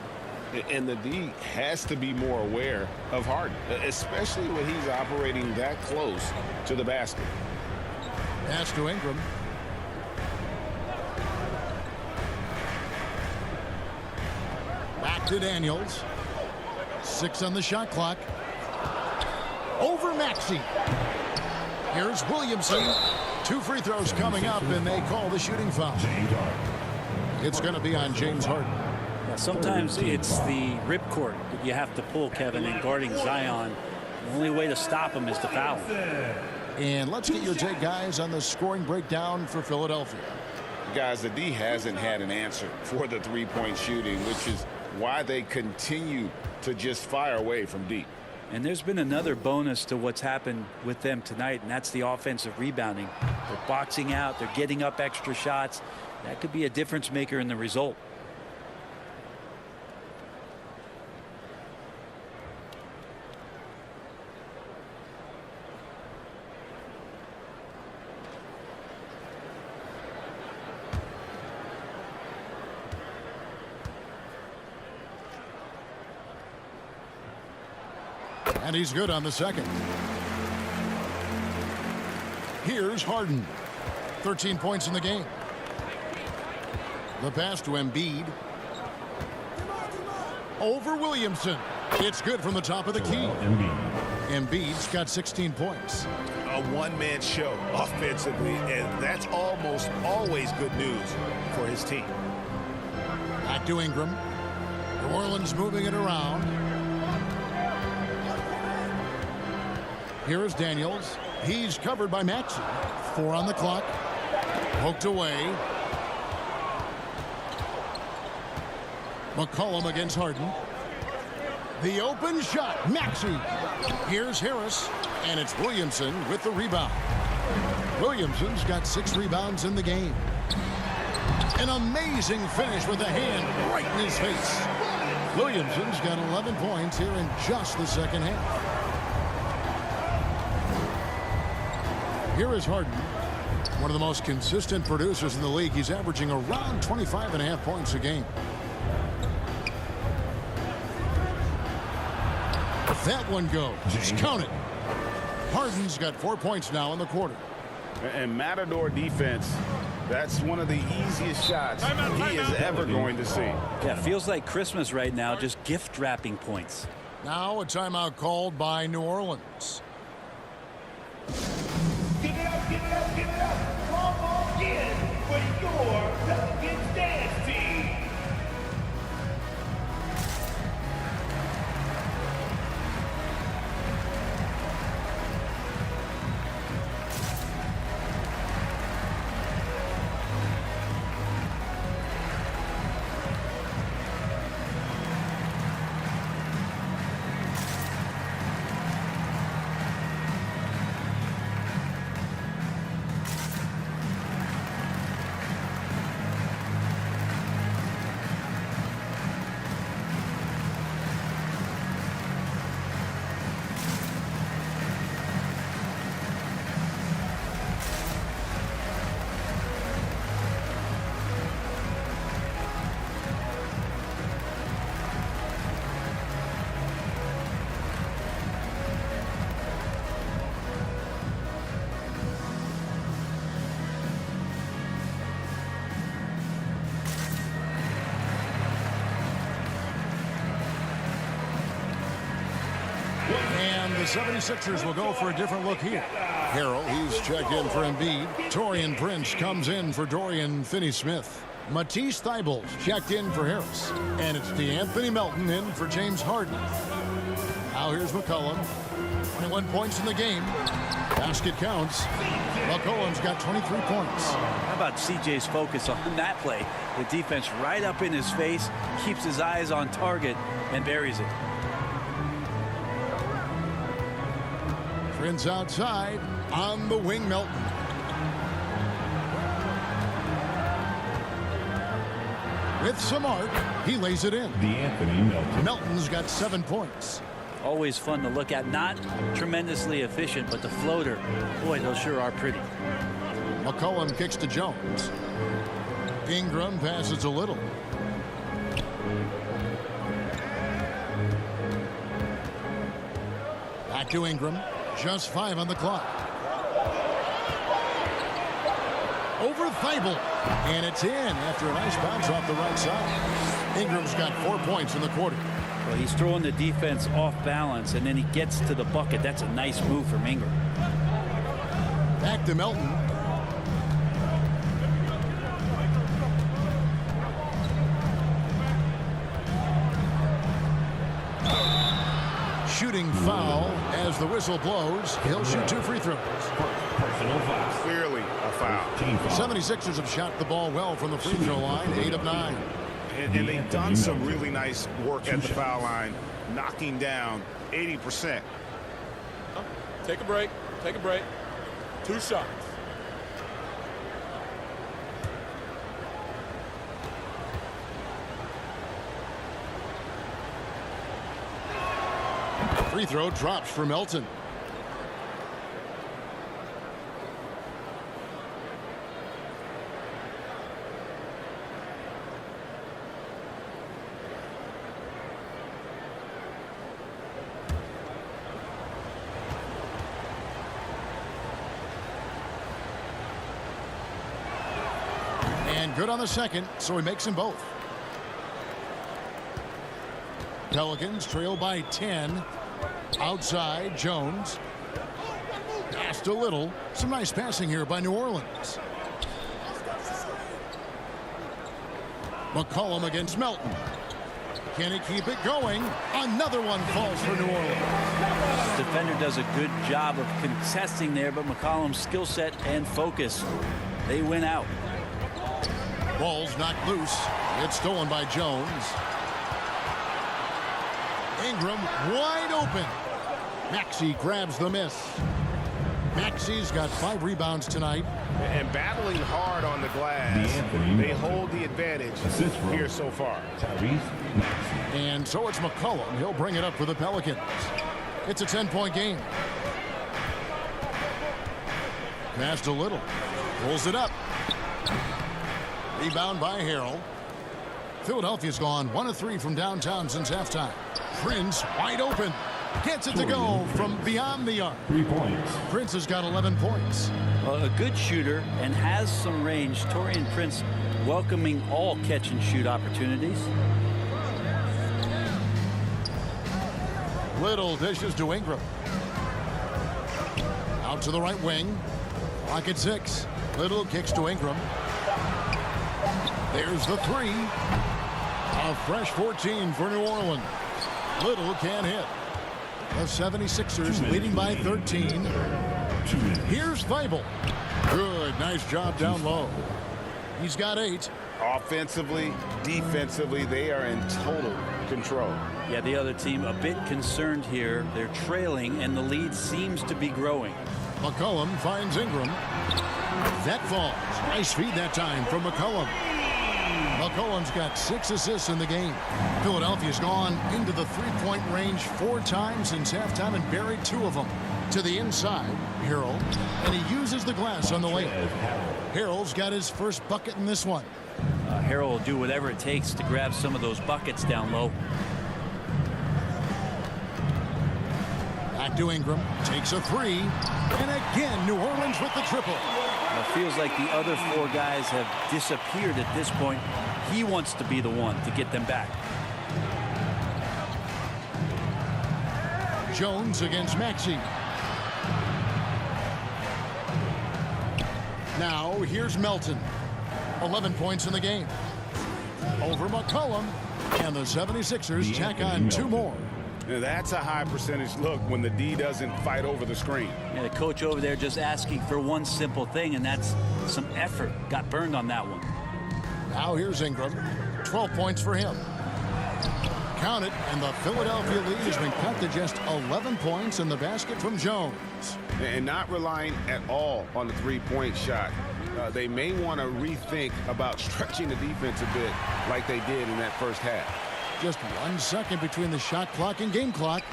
And the D has to be more aware of Harden, especially when he's operating that close to the basket. Pass to Ingram. Back to Daniels. 6 on the shot clock. Over Maxey. Here's Williamson. 2 free throws coming up, and they call the shooting foul. It's going to be on James Harden. Yeah, sometimes it's the ripcord that you have to pull, Kevin, in guarding Zion. The only way to stop him is to foul him. And let's get your take, guys, on the scoring breakdown for Philadelphia. Guys, the D hasn't had an answer for the three-point shooting, which is why they continue to just fire away from deep. And there's been another bonus to what's happened with them tonight, and that's the offensive rebounding. They're boxing out. They're getting up extra shots. That could be a difference maker in the result. And he's good on the second. Here's Harden. 13 points in the game. The pass to Embiid. Over Williamson. It's good from the top of the key. Embiid's got 16 points. A one-man show offensively, and that's almost always good news for his team. Back to Ingram. New Orleans moving it around. Here's Daniels. He's covered by Maxey. 4 on the clock. Poked away. McCollum against Harden. The open shot. Maxey. Here's Harris. And it's Williamson with the rebound. Williamson's got 6 rebounds in the game. An amazing finish with a hand right in his face. Williamson's got 11 points here in just the second half. Here is Harden, one of the most consistent producers in the league. He's averaging around 25.5 points a game. That one goes. Count it. Harden's got 4 points now in the quarter. And Matador defense, that's one of the easiest shots he is ever going to see. Yeah, feels like Christmas right now, just gift wrapping points. Now a timeout called by New Orleans. Give it up, give it up, give it up. Come on in for your Pelicans dance team. And the 76ers will go for a different look here. Harrell, he's checked in for Embiid. Torian Prince comes in for Dorian Finney-Smith. Matisse Thybulle's checked in for Harris. And it's DeAnthony Melton in for James Harden. Now here's McCollum. 21 points in the game. Basket counts. McCollum's got 23 points. How about CJ's focus on that play? The defense right up in his face, keeps his eyes on target, and buries it. Prince outside. On the wing, Melton. With some art, he lays it in. D'Anthony Melton. Melton's got 7 points. Always fun to look at. Not tremendously efficient, but the floater, boy, those sure are pretty. McCollum kicks to Jones. Ingram passes a little. Back to Ingram. Just 5 on the clock. Over Thibault. And it's in after a nice bounce off the right side. Ingram's got 4 points in the quarter. Well, he's throwing the defense off balance, and then he gets to the bucket. That's a nice move from Ingram. Back to Melton. Shooting foul as the whistle blows. He'll shoot 2 free throws. Personal foul. Clearly a foul. 76ers have shot the ball well from the free throw line, 8 of 9. And they've done some really nice work at the foul line, knocking down 80%. Take a break. Take a break. 2 shots. Free throw drops for Melton. And good on the second, so he makes them both. Pelicans trail by 10. Outside, Jones. Passed a little. Some nice passing here by New Orleans. McCollum against Melton. Can he keep it going? Another one falls for New Orleans. Defender does a good job of contesting there, but McCollum's skill set and focus, they win out. Ball's knocked loose. It's stolen by Jones. Ingram wide open. Maxey grabs the miss. Maxey's got 5 rebounds tonight. And battling hard on the glass. They hold the advantage here so far. And so it's McCollum. He'll bring it up for the Pelicans. It's a 10-point game. Passed a little. Pulls it up. Rebound by Harrell. Philadelphia's gone 1 of 3 from downtown since halftime. Prince wide open. Gets it to go from beyond the arc. 3 points. Prince has got 11 points. A good shooter and has some range. Taurean Prince welcoming all catch and shoot opportunities. Little dishes to Ingram. Out to the right wing. Clock at 6. Little kicks to Ingram. There's the 3. A fresh 14 for New Orleans. Little can't hit. The 76ers leading by 13. Here's Thibault. Good, nice job down low. He's got 8. Offensively, defensively, they are in total control. Yeah, the other team a bit concerned here. They're trailing, and the lead seems to be growing. McCollum finds Ingram. That falls. Nice feed that time from McCollum. McCollum's got 6 assists in the game. Philadelphia's gone into the 3-point range 4 times since halftime and buried 2 of them. To the inside, Harrell, and he uses the glass on the layup. Harrell's got his first bucket in this one. Harrell will do whatever it takes to grab some of those buckets down low. Back to Ingram, takes a 3, and again New Orleans with the triple. It feels like the other 4 guys have disappeared at this point. He wants to be the one to get them back. Jones against Maxey. Now here's Melton. 11 points in the game. Over McCollum, and the 76ers tack on 2 more. Now that's a high percentage look when the D doesn't fight over the screen. And the coach over there just asking for one simple thing, and that's some effort. Got burned on that one. Now here's Ingram. 12 points for him. Count it, and the Philadelphia lead has been cut to just 11 points in the basket from Jones. And not relying at all on the three-point shot. They may want to rethink about stretching the defense a bit like they did in that first half. Just 1 second between the shot clock and game clock.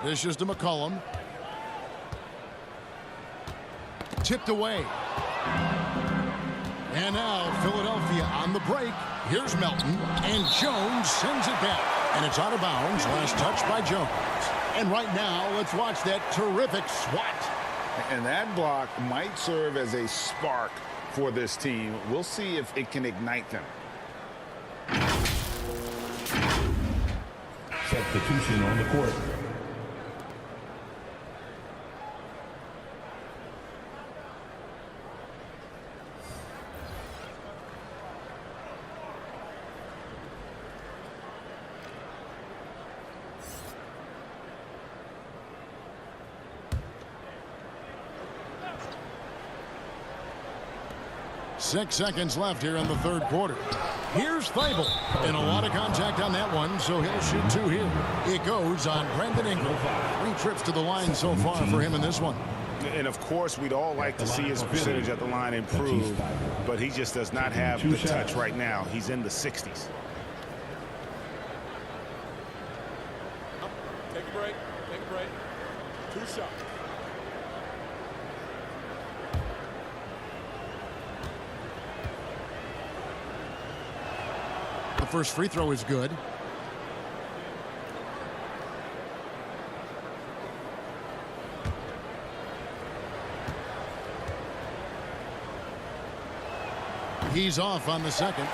Dishes to McCollum. Tipped away. And now Philadelphia on the break. Here's Melton, and Jones sends it back. And it's out of bounds. Last touch by Jones. And right now, let's watch that terrific swat. And that block might serve as a spark for this team. We'll see if it can ignite them. Substitution on the court. Six seconds left here in the third quarter. Here's Thibault. And a lot of contact on that one, so he'll shoot 2 here. It goes on Brandon Ingram. 3 trips to the line so far for him in this one. And, of course, we'd all like to see his percentage at the line improve, but he just does not have the touch right now. He's in the 60s. Take a break. Take a break. 2 shots. The first free throw is good. He's off on the second.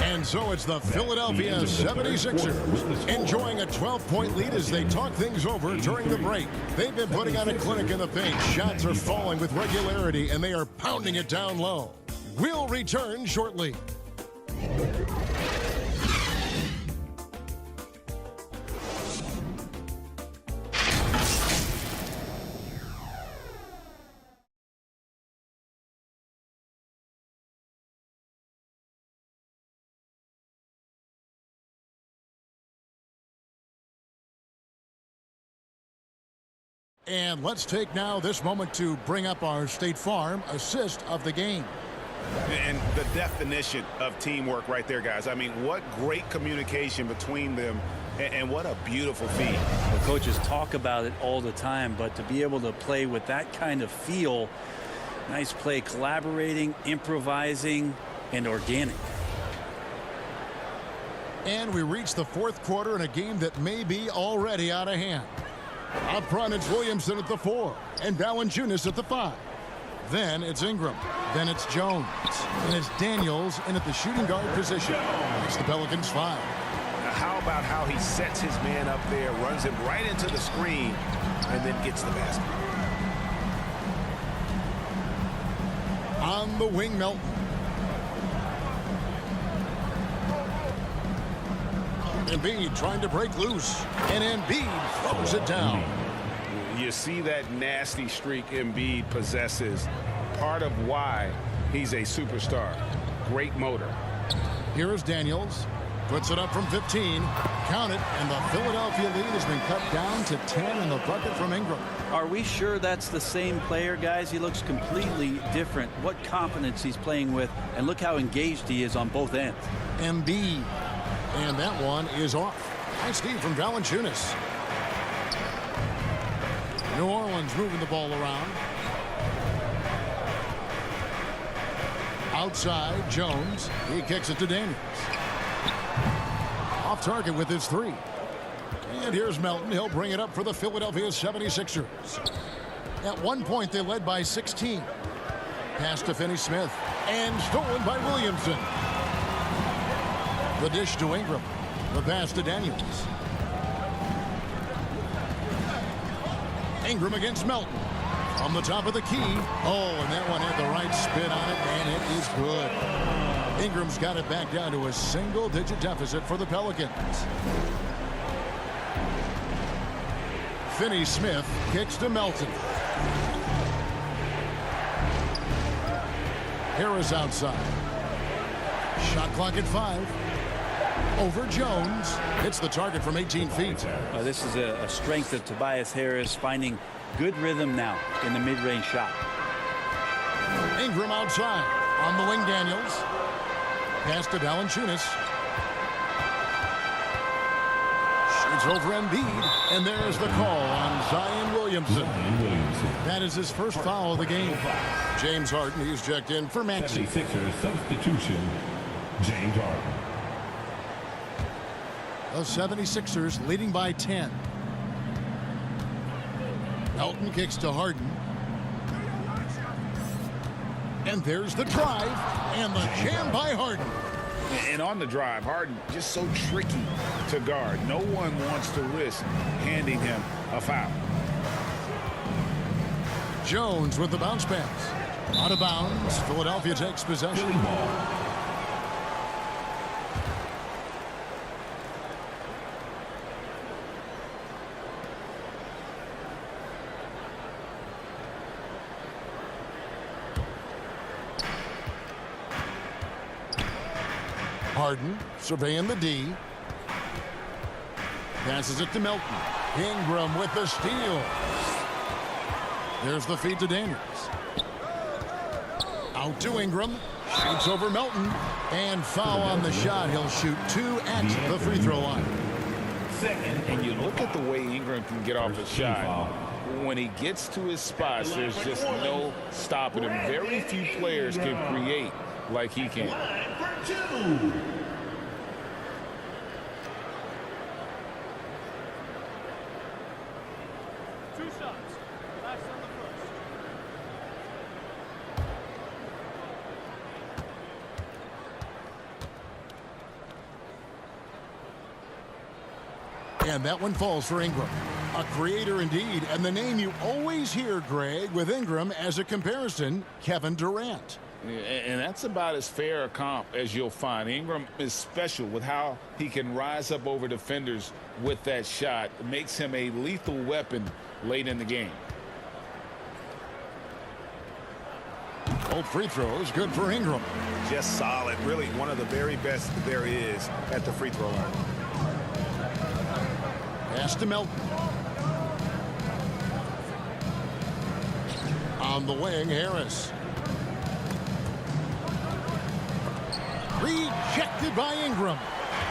And so it's the Philadelphia 76ers enjoying a 12-point lead as they talk things over during the break. They've been putting on a clinic in the paint. Shots are falling with regularity, and they are pounding it down low. We'll return shortly. And let's take now this moment to bring up our State Farm assist of the game. And the definition of teamwork right there, guys. I mean, what great communication between them, and what a beautiful feed. The coaches talk about it all the time, but to be able to play with that kind of feel, nice play, collaborating, improvising, and organic. And we reach the fourth quarter in a game that may be already out of hand. Up front, it's Williamson at the 4, and Valanciunas at the 5. Then it's Ingram. Then it's Jones. And it's Daniels in at the shooting guard position. It's the Pelicans 5. Now, how about how he sets his man up there, runs him right into the screen, and then gets the basket. On the wing, Melton. Embiid trying to break loose. And Embiid throws it down. You see that nasty streak Embiid possesses. Part of why he's a superstar. Great motor. Here is Daniels. Puts it up from 15. Count it. And the Philadelphia lead has been cut down to 10 in the bucket from Ingram. Are we sure that's the same player, guys? He looks completely different. What confidence he's playing with. And look how engaged he is on both ends. Embiid. And that one is off. Nice feed from Valanciunas. New Orleans moving the ball around. Outside, Jones. He kicks it to Daniels. Off target with his 3. And here's Melton. He'll bring it up for the Philadelphia 76ers. At one point, they led by 16. Pass to Finney-Smith. And stolen by Williamson. The dish to Ingram. The pass to Daniels. Ingram against Melton. From the top of the key. Oh, and that one had the right spin on it, and it is good. Ingram's got it back down to a single-digit deficit for the Pelicans. Finney-Smith kicks to Melton. Harris outside. Shot clock at 5. Over Jones. Hits the target from 18 feet. This is a strength of Tobias Harris, finding good rhythm now in the mid-range shot. Ingram outside. On the wing, Daniels. Pass to Valanciunas. Shoots over Embiid. And there's the call on Zion Williamson. That is his first foul of the game. James Harden, he's checked in for Maxey. 76ers substitution, James Harden. The 76ers leading by 10. Elton kicks to Harden. And there's the drive and the jam by Harden. And on the drive, Harden just so tricky to guard. No one wants to risk handing him a foul. Jones with the bounce pass. Out of bounds. Philadelphia takes possession. Harden surveying the D. Passes it to Melton. Ingram with the steal. There's the feed to Daniels. Out to Ingram. Shoots over Melton. And foul on the shot. He'll shoot 2 at the free throw line. And you look at the way Ingram can get off a shot. When he gets to his spots, there's just no stopping him. Very few players can create like he can. And that one falls for Ingram. A creator indeed, and the name you always hear, Greg, with Ingram as a comparison, Kevin Durant. And that's about as fair a comp as you'll find. Ingram is special with how he can rise up over defenders with that shot. It makes him a lethal weapon late in the game. Both free throws good for Ingram. Just solid. Really one of the very best there is at the free throw line. Pass to Melton. On the wing, Harris. Rejected by Ingram.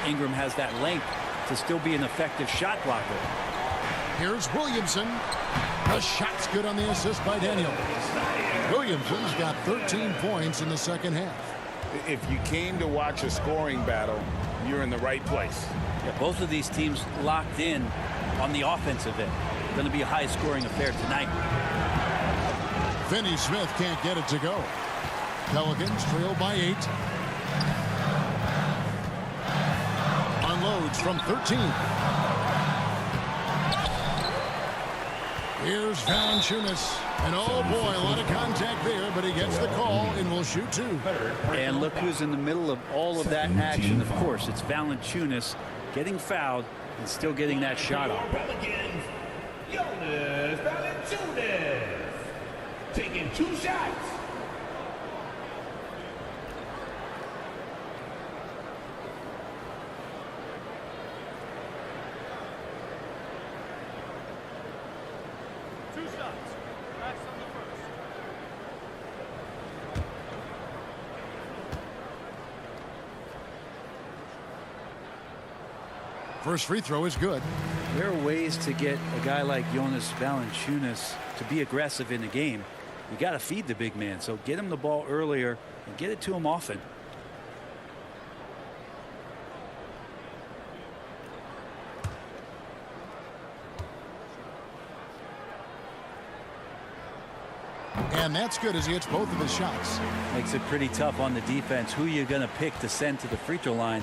Ingram has that length to still be an effective shot blocker. Here's Williamson. The shot's good on the assist by Daniel. Williamson's got 13 points in the second half. If you came to watch a scoring battle, you're in the right place. Yeah, both of these teams locked in on the offensive end. Going to be a high-scoring affair tonight. Finney-Smith can't get it to go. Pelicans trail by 8. Unloads from 13. Here's Valanciunas. And oh boy, a lot of contact there, but he gets the call and will shoot 2. And look who's in the middle of all of that action. Of course, it's Valanciunas getting fouled and still getting that shot off. Pelicans, Jonas Valanciunas taking 2 shots. First free throw is good. There are ways to get a guy like Jonas Valanciunas to be aggressive in the game. You got to feed the big man, so get him the ball earlier and get it to him often. And that's good as he hits both of his shots. Makes it pretty tough on the defense. Who you going to pick to send to the free throw line?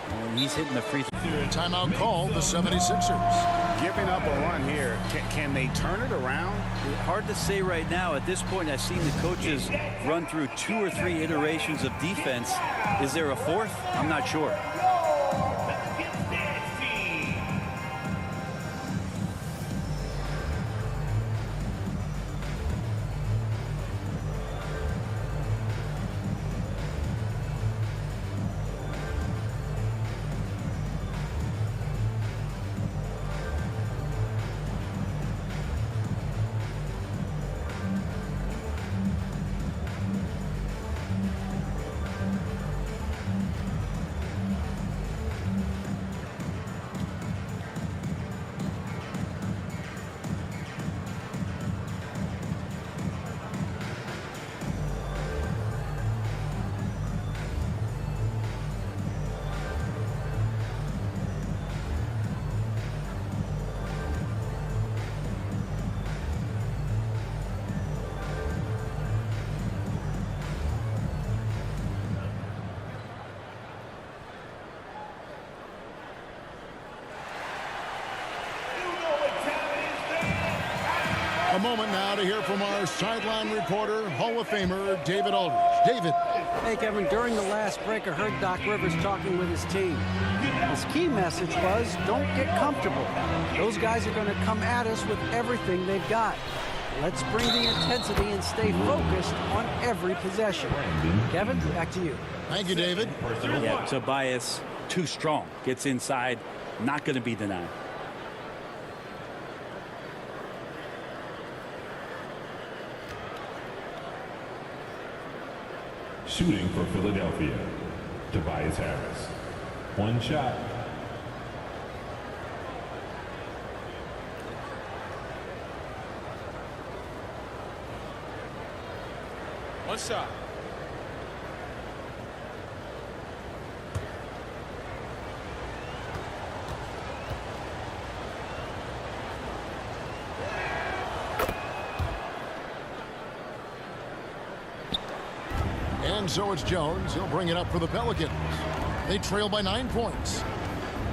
And he's hitting the free throw. Timeout called the 76ers. Giving up a run here. Can they turn it around? Hard to say right now. At this point, I've seen the coaches run through 2 or 3 iterations of defense. Is there a 4th? I'm not sure. moment now to hear from our sideline reporter, Hall of Famer David Aldridge. David. Hey, Kevin, during the last break, I heard Doc Rivers talking with his team. His key message was, don't get comfortable. Those guys are going to come at us with everything they've got. Let's bring the intensity and stay focused on every possession. Kevin, back to you. Thank you, David. Yeah, Tobias, too strong. Gets inside, not going to be denied. Shooting for Philadelphia, Tobias Harris. One shot. One shot. And so it's Jones. He'll bring it up for the Pelicans. They trail by 9 points.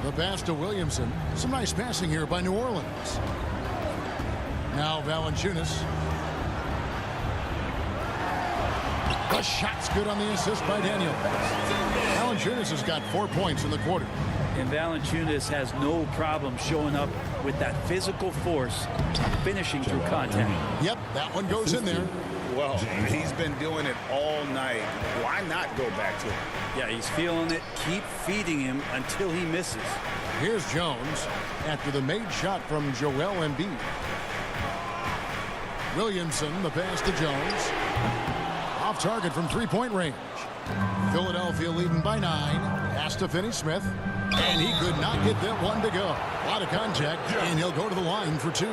The pass to Williamson. Some nice passing here by New Orleans. Now Valanciunas. The shot's good on the assist by Daniel. Valanciunas has got 4 points in the quarter. And Valanciunas has no problem showing up with that physical force, finishing through contact. Yep, that one goes in there. Well, he's been doing it all night. Why not go back to it? Yeah, he's feeling it. Keep feeding him until he misses. Here's Jones after the made shot from Joel Embiid. Williamson, the pass to Jones. Off target from three-point range. Philadelphia leading by 9. Pass to Finney-Smith. And he could not get that one to go. A lot of contact, and he'll go to the line for 2.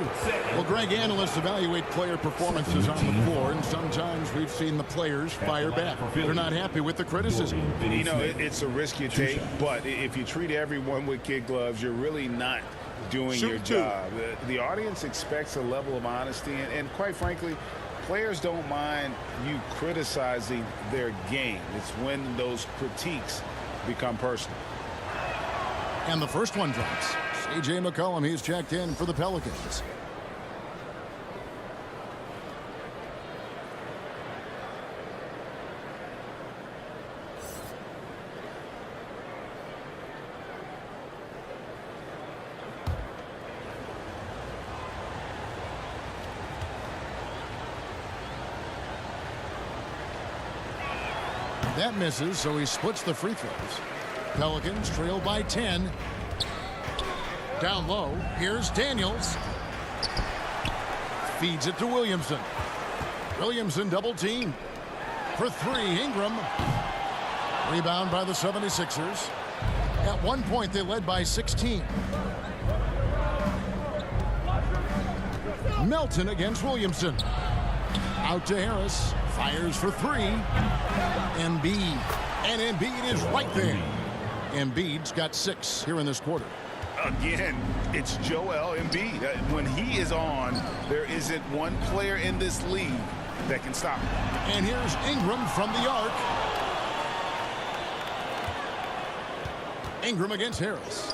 Well, Greg, analysts evaluate player performances on the floor, and sometimes we've seen the players fire back. They're not happy with the criticism. You know, it's a risk you take, but if you treat everyone with kid gloves, you're really not doing your job. The audience expects a level of honesty, and quite frankly, players don't mind you criticizing their game. It's when those critiques become personal. And the first one drops. C.J. McCollum, he's checked in for the Pelicans. That misses, so he splits the free throws. Pelicans trail by 10. Down low, here's Daniels. Feeds it to Williamson. Williamson double team. For 3, Ingram. Rebound by the 76ers. At one point, they led by 16. Melton against Williamson. Out to Harris. Fires for 3. Embiid. And Embiid is right there. Embiid's got 6 here in this quarter. Again, it's Joel Embiid. When he is on, there isn't one player in this league that can stop him. And here's Ingram from the arc. Ingram against Harris.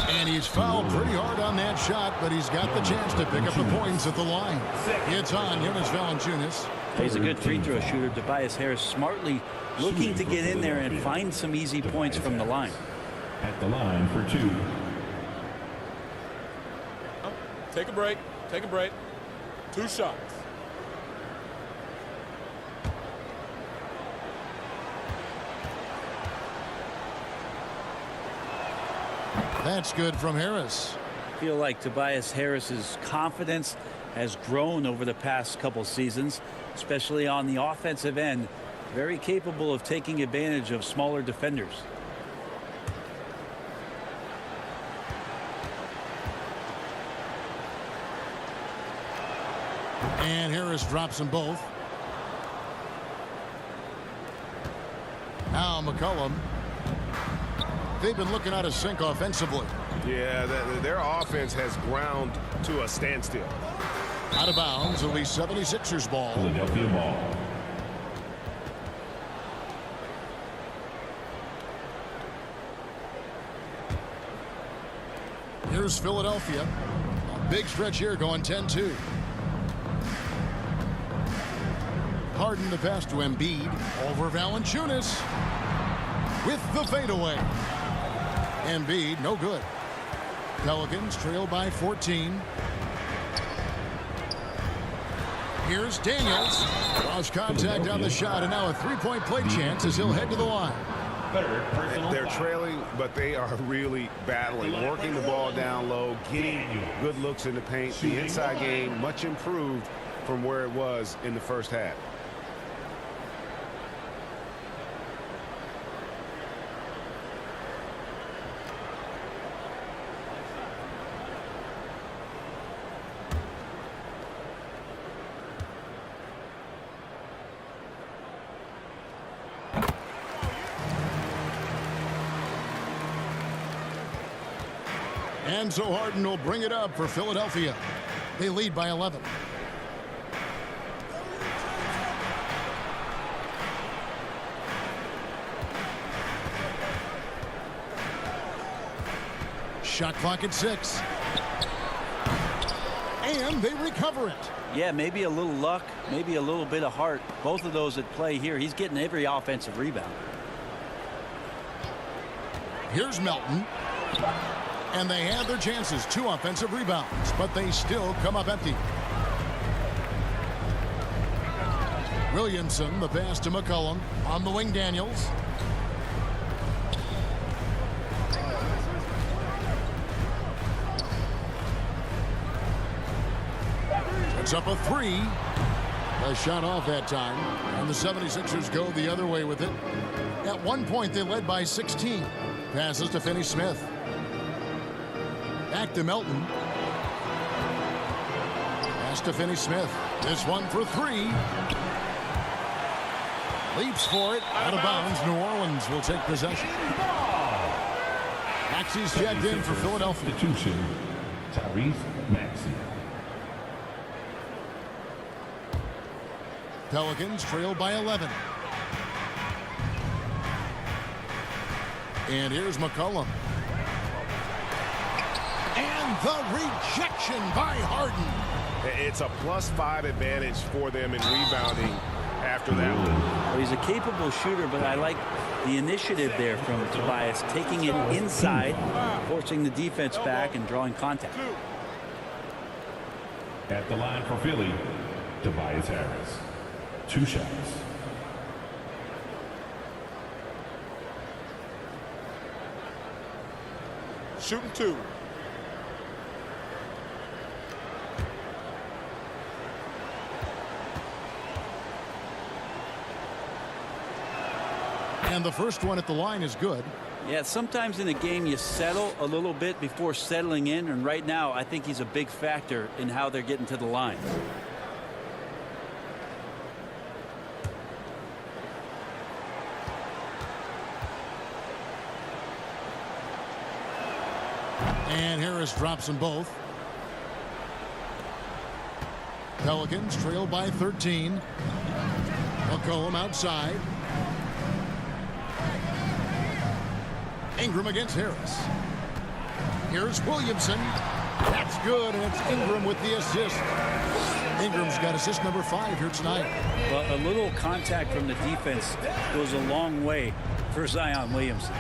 And he's fouled pretty hard on that shot, but he's got the chance to pick up the points at the line. It's on Jonas Valanciunas. He's a good free throw shooter. Tobias Harris smartly looking to get in there and find some easy points from the line. At the line for 2. Take a break. Take a break. 2 shots. That's good from Harris. I feel like Tobias Harris's confidence has grown over the past couple seasons, especially on the offensive end. Very capable of taking advantage of smaller defenders. And Harris drops them both. Now McCollum. They've been looking out of sync offensively. Yeah, their offense has ground to a standstill. Out of bounds, it'll be 76ers ball. Philadelphia ball. Here's Philadelphia. A big stretch here going 10-2. Harden the pass to Embiid. Over Valanciunas. With the fadeaway. Embiid, no good. Pelicans trail by 14. Here's Daniels. Lost contact on the shot, and now a three-point play chance as he'll head to the line. They're trailing, but they are really battling, working the ball down low, getting good looks in the paint. The inside game much improved from where it was in the first half. And so Harden will bring it up for Philadelphia. They lead by 11. Shot clock at 6. And they recover it. Yeah, maybe a little luck, maybe a little bit of heart. Both of those at play here. He's getting every offensive rebound. Here's Melton. And they had their chances. 2 offensive rebounds, but they still come up empty. Williamson, the pass to McCollum. On the wing, Daniels. It's up a 3. A shot off that time. And the 76ers go the other way with it. At one point, they led by 16. Passes to Finney-Smith. Back to Melton. Pass to Finney-Smith. This one for 3. Leaps for it. Out of bounds. New Orleans will take possession. Maxey's checked in for Philadelphia. Substitution, Tyrese Maxey. Pelicans trail by 11. And here's McCollum. And the rejection by Harden. It's a +5 advantage for them in rebounding after that one. Well, he's a capable shooter, but I like the initiative there from Tobias, taking it inside, forcing the defense back and drawing contact. At the line for Philly, Tobias Harris. 2 shots. Shooting 2. And the first one at the line is good. Yeah, sometimes in a game you settle a little bit before settling in, and right now I think he's a big factor in how they're getting to the line. And Harris drops them both. Pelicans trail by 13. McCollum outside. Ingram against Harris. Here's Williamson. That's good, and it's Ingram with the assist. Ingram's got assist number 5 here tonight. Well, a little contact from the defense goes a long way for Zion Williamson.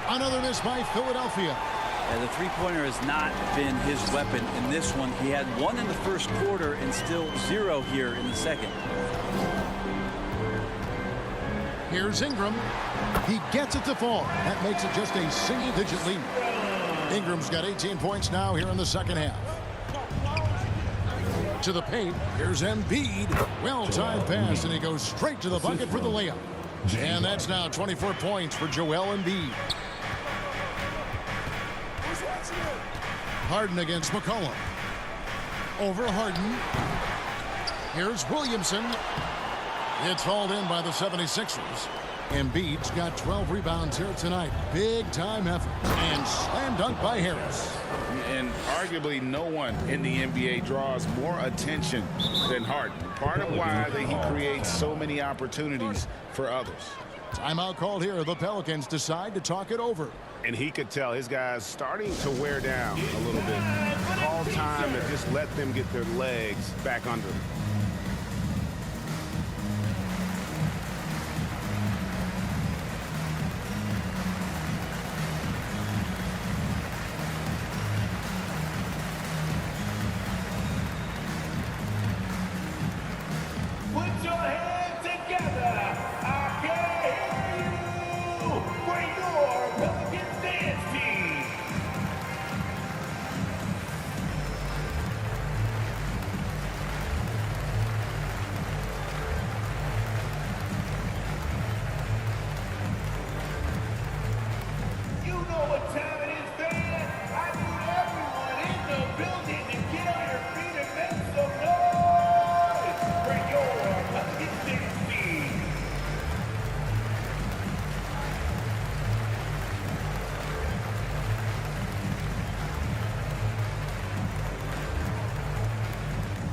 Another miss by Philadelphia. Yeah, the three-pointer has not been his weapon in this one. He had 1 in the first quarter and still 0 here in the second. Here's Ingram. He gets it to fall. That makes it just a single-digit lead. Ingram's got 18 points now here in the second half. To the paint. Here's Embiid. Well-timed pass, and he goes straight to the bucket for the layup. And that's now 24 points for Joel Embiid. Harden against McCollum. Over Harden. Here's Williamson. It's hauled in by the 76ers. Embiid's got 12 rebounds here tonight. Big time effort. And slam dunk by Harris. And arguably no one in the NBA draws more attention than Harden. Part of why he creates so many opportunities for others. Timeout called here. The Pelicans decide to talk it over. And he could tell his guys starting to wear down a little bit. Call time to just let them get their legs back under them. Put your hands together. I can hear you for your Pelicans dance team. You know what time it is, fan. I need everyone in the building to get on your feet and make some noise for your Pelicans dance team.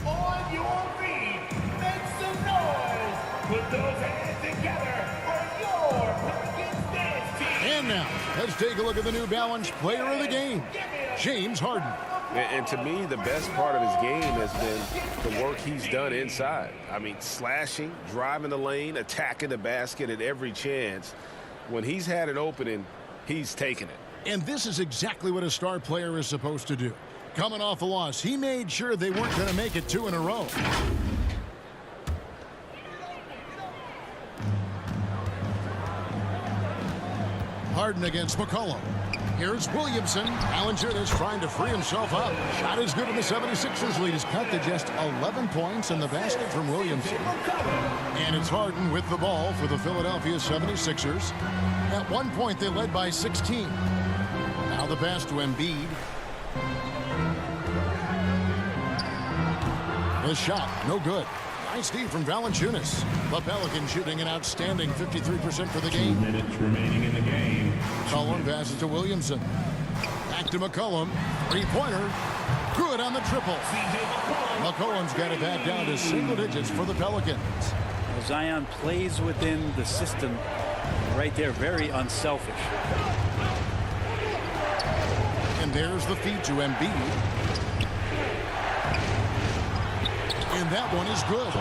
On your feet, make some noise. Put those hands together for your Pelicans dance team. And now, let's take a look at the New Balance player of the game, James Harden. And to me, the best part of his game has been the work he's done inside. I mean, slashing, driving the lane, attacking the basket at every chance. When he's had an opening, he's taken it. And this is exactly what a star player is supposed to do. Coming off a loss, he made sure they weren't going to make it 2 in a row. Harden against McCollum. Here's Williamson. Valanciunas trying to free himself up. Shot is good, and the 76ers lead is cut to just 11 points in the basket from Williamson. And it's Harden with the ball for the Philadelphia 76ers. At one point, they led by 16. Now the pass to Embiid. The shot, no good. Nice D from Valanciunas. The Pelicans shooting an outstanding 53% for the 2 game. minutes remaining in the game. McCollum passes to Williamson. Back to McCollum. Three-pointer. Good on the triple. McCollum's got it back down to single digits for the Pelicans. Well, Zion plays within the system right there, very unselfish. And there's the feed to Embiid. And that one is good.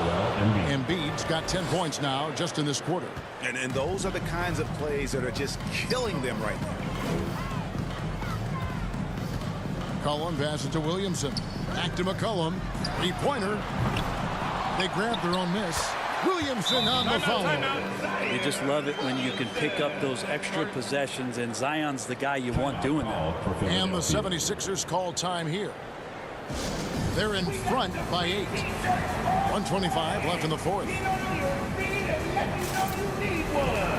Embiid's got 10 points now just in this quarter. And those are the kinds of plays that are just killing them right now. McCollum passes to Williamson. Back to McCollum. Three-pointer. They grab their own miss. Williamson on the foul. You just love it when you can pick up those extra possessions, and Zion's the guy you want doing that. And the 76ers call time here. They're in front by 8. 1:25 left in the fourth. Get on your feet and let me know you need one.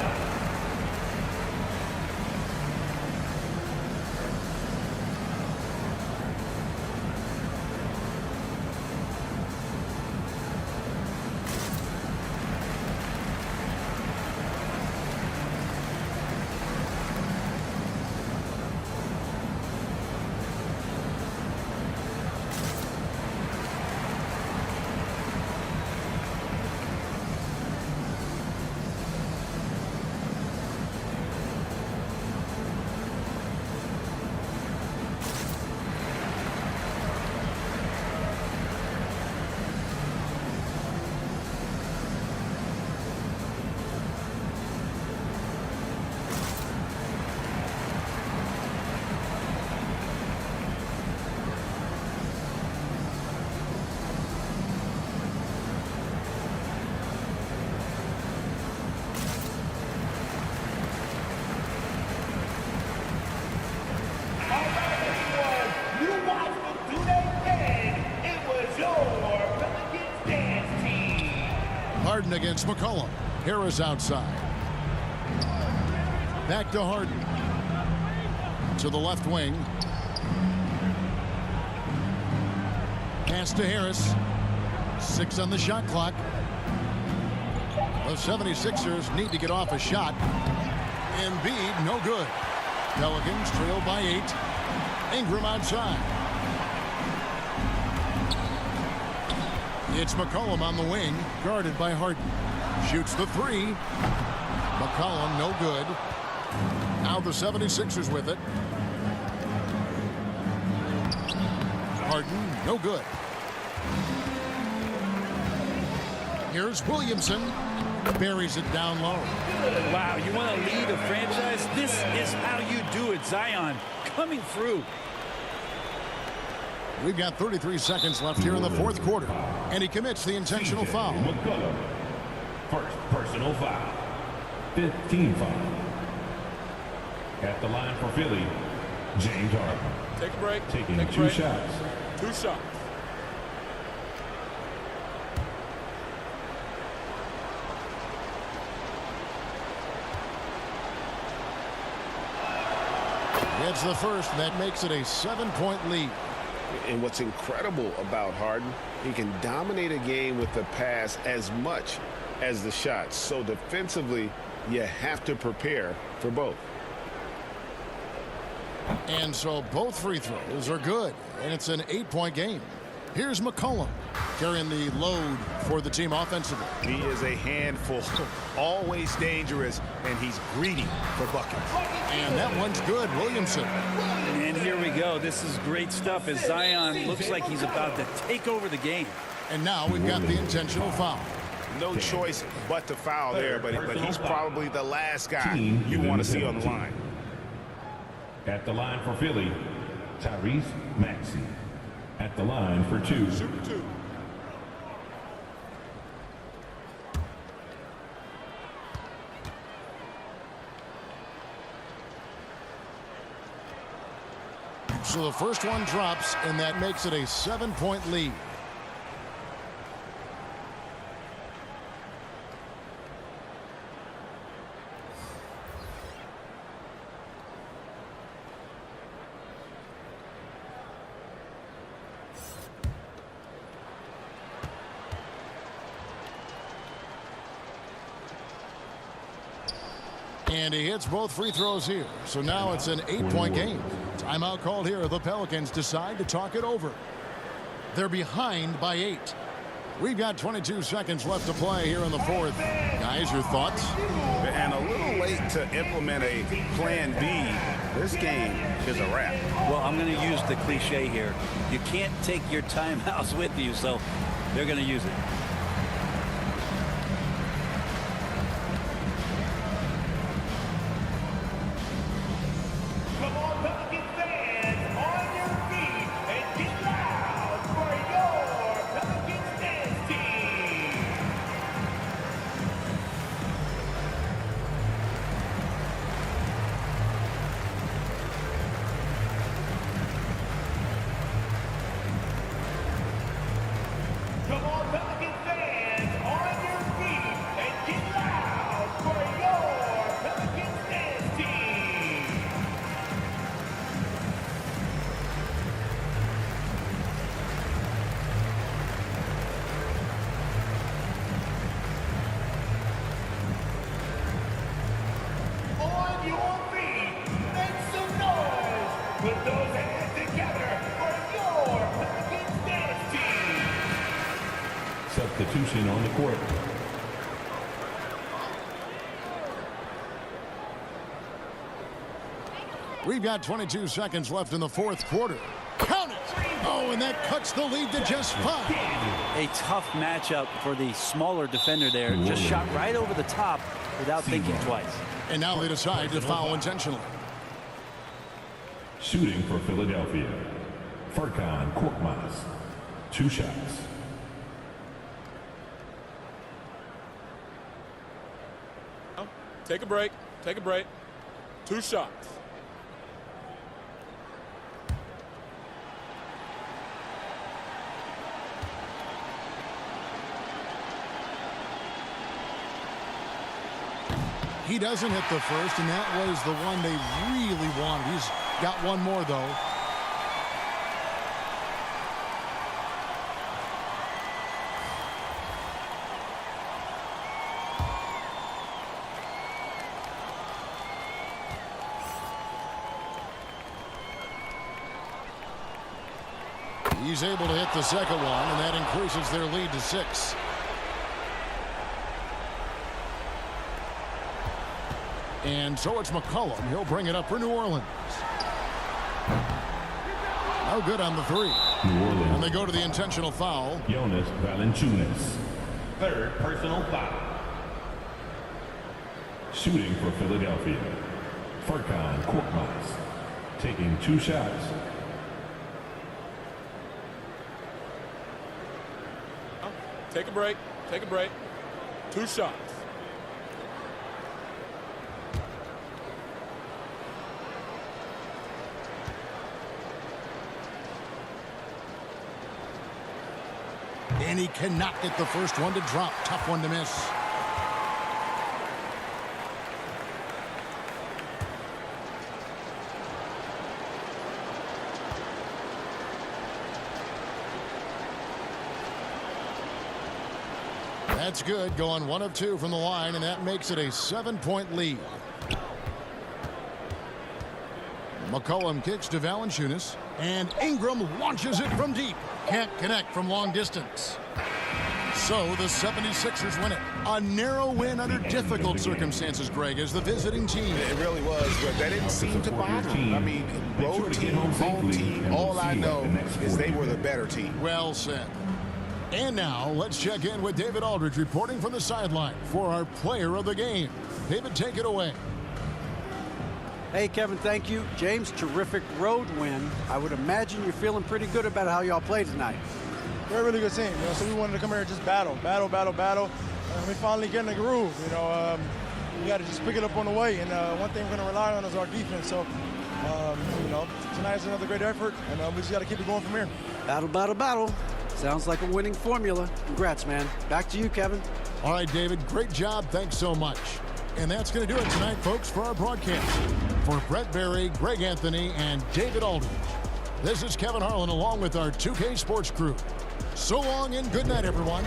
Harden against McCollum. Harris outside. Back to Harden. To the left wing. Pass to Harris. 6 on the shot clock. The 76ers need to get off a shot. Embiid, no good. Pelicans trail by 8. Ingram outside. It's McCollum on the wing, guarded by Harden. Shoots the 3. McCollum, no good. Now the 76ers with it. Harden, no good. Here's Williamson. Buries it down low. Wow, you want to lead a franchise? This is how you do it. Zion coming through. We've got 33 seconds left here in the fourth quarter. And he commits the intentional foul. McCullough. First personal foul. 15 foul. At the line for Philly, James Harden. Take a break. Taking Take a two break. shots. 2 shots. It's the first. That makes it a 7-point lead. And what's incredible about Harden, he can dominate a game with the pass as much as the shots. So defensively, you have to prepare for both. And so both free throws are good. And it's an 8-point game. Here's McCollum carrying the load for the team offensively. He is a handful, always dangerous, and he's greedy for buckets. And that one's good. Williamson. And here we go. This is great stuff as Zion looks like he's about to take over the game. And now we've got the intentional foul. No choice but to foul there, but he's probably the last guy you want to see on the line. At the line for Philly, Tyrese Maxey. At the line for 2. Shoot 2. So the first one drops, and that makes it a 7-point lead. And he hits both free throws here. So now it's an 8-point game. Timeout called here. The Pelicans decide to talk it over. They're behind by 8. We've got 22 seconds left to play here in the fourth. Guys, your thoughts? And a little late to implement a plan B. This game is a wrap. Well, I'm going to use the cliche here. You can't take your timeouts with you, so they're going to use it. Come on, Pelicans fans, on your feet and get loud for your Pelicans dance team. Come on, Pelicans fans, on your feet and get loud for your Pelicans dance team. On your feet, make some noise. Put those hands together for your Pelicans dance team. Substitution on the court. We've got 22 seconds left in the fourth quarter. Count it! Oh, and that cuts the lead to just 5. A tough matchup for the smaller defender there. Just shot right over the top without thinking twice. And now they decide to foul intentionally. Shooting for Philadelphia, Furkan Korkmaz. 2 shots. Take a break. Take a break. 2 shots. He doesn't hit the first, and that was the one they really wanted. He's got one more, though. He's able to hit the second one, and that increases their lead to 6. And so it's McCollum. He'll bring it up for New Orleans. No good on the three. New Orleans. And they go to the intentional foul. Jonas Valanciunas. Third personal foul. Shooting for Philadelphia. Furkan Korkmaz. Taking 2 shots. Take a break. Take a break. 2 shots. And he cannot get the first one to drop. Tough one to miss. That's good, going 1 of 2 from the line, and that makes it a 7-point lead. McCollum kicks to Valanciunas, and Ingram launches it from deep. Can't connect from long distance. So the 76ers win it. A narrow win under difficult circumstances, Greg, as the visiting team. It really was, but that didn't seem to bother them. I mean, road team, home team, all I know is they were the better team. Well said. And now let's check in with David Aldridge reporting from the sideline for our player of the game. David, take it away. Hey, Kevin, thank you. James, terrific road win. I would imagine you're feeling pretty good about how y'all played tonight. We're a really good team, so we wanted to come here and just battle. And we finally get in the groove, we got to just pick it up on the way. And one thing we're going to rely on is our defense. So, tonight's another great effort, and we just got to keep it going from here. Battle. Sounds like a winning formula. Congrats, man. Back to you, Kevin. All right, David, great job. Thanks so much. And that's going to do it tonight, folks, for our broadcast. For Brett Berry, Greg Anthony, and David Aldridge, this is Kevin Harlan along with our 2K Sports crew. So long and good night, everyone.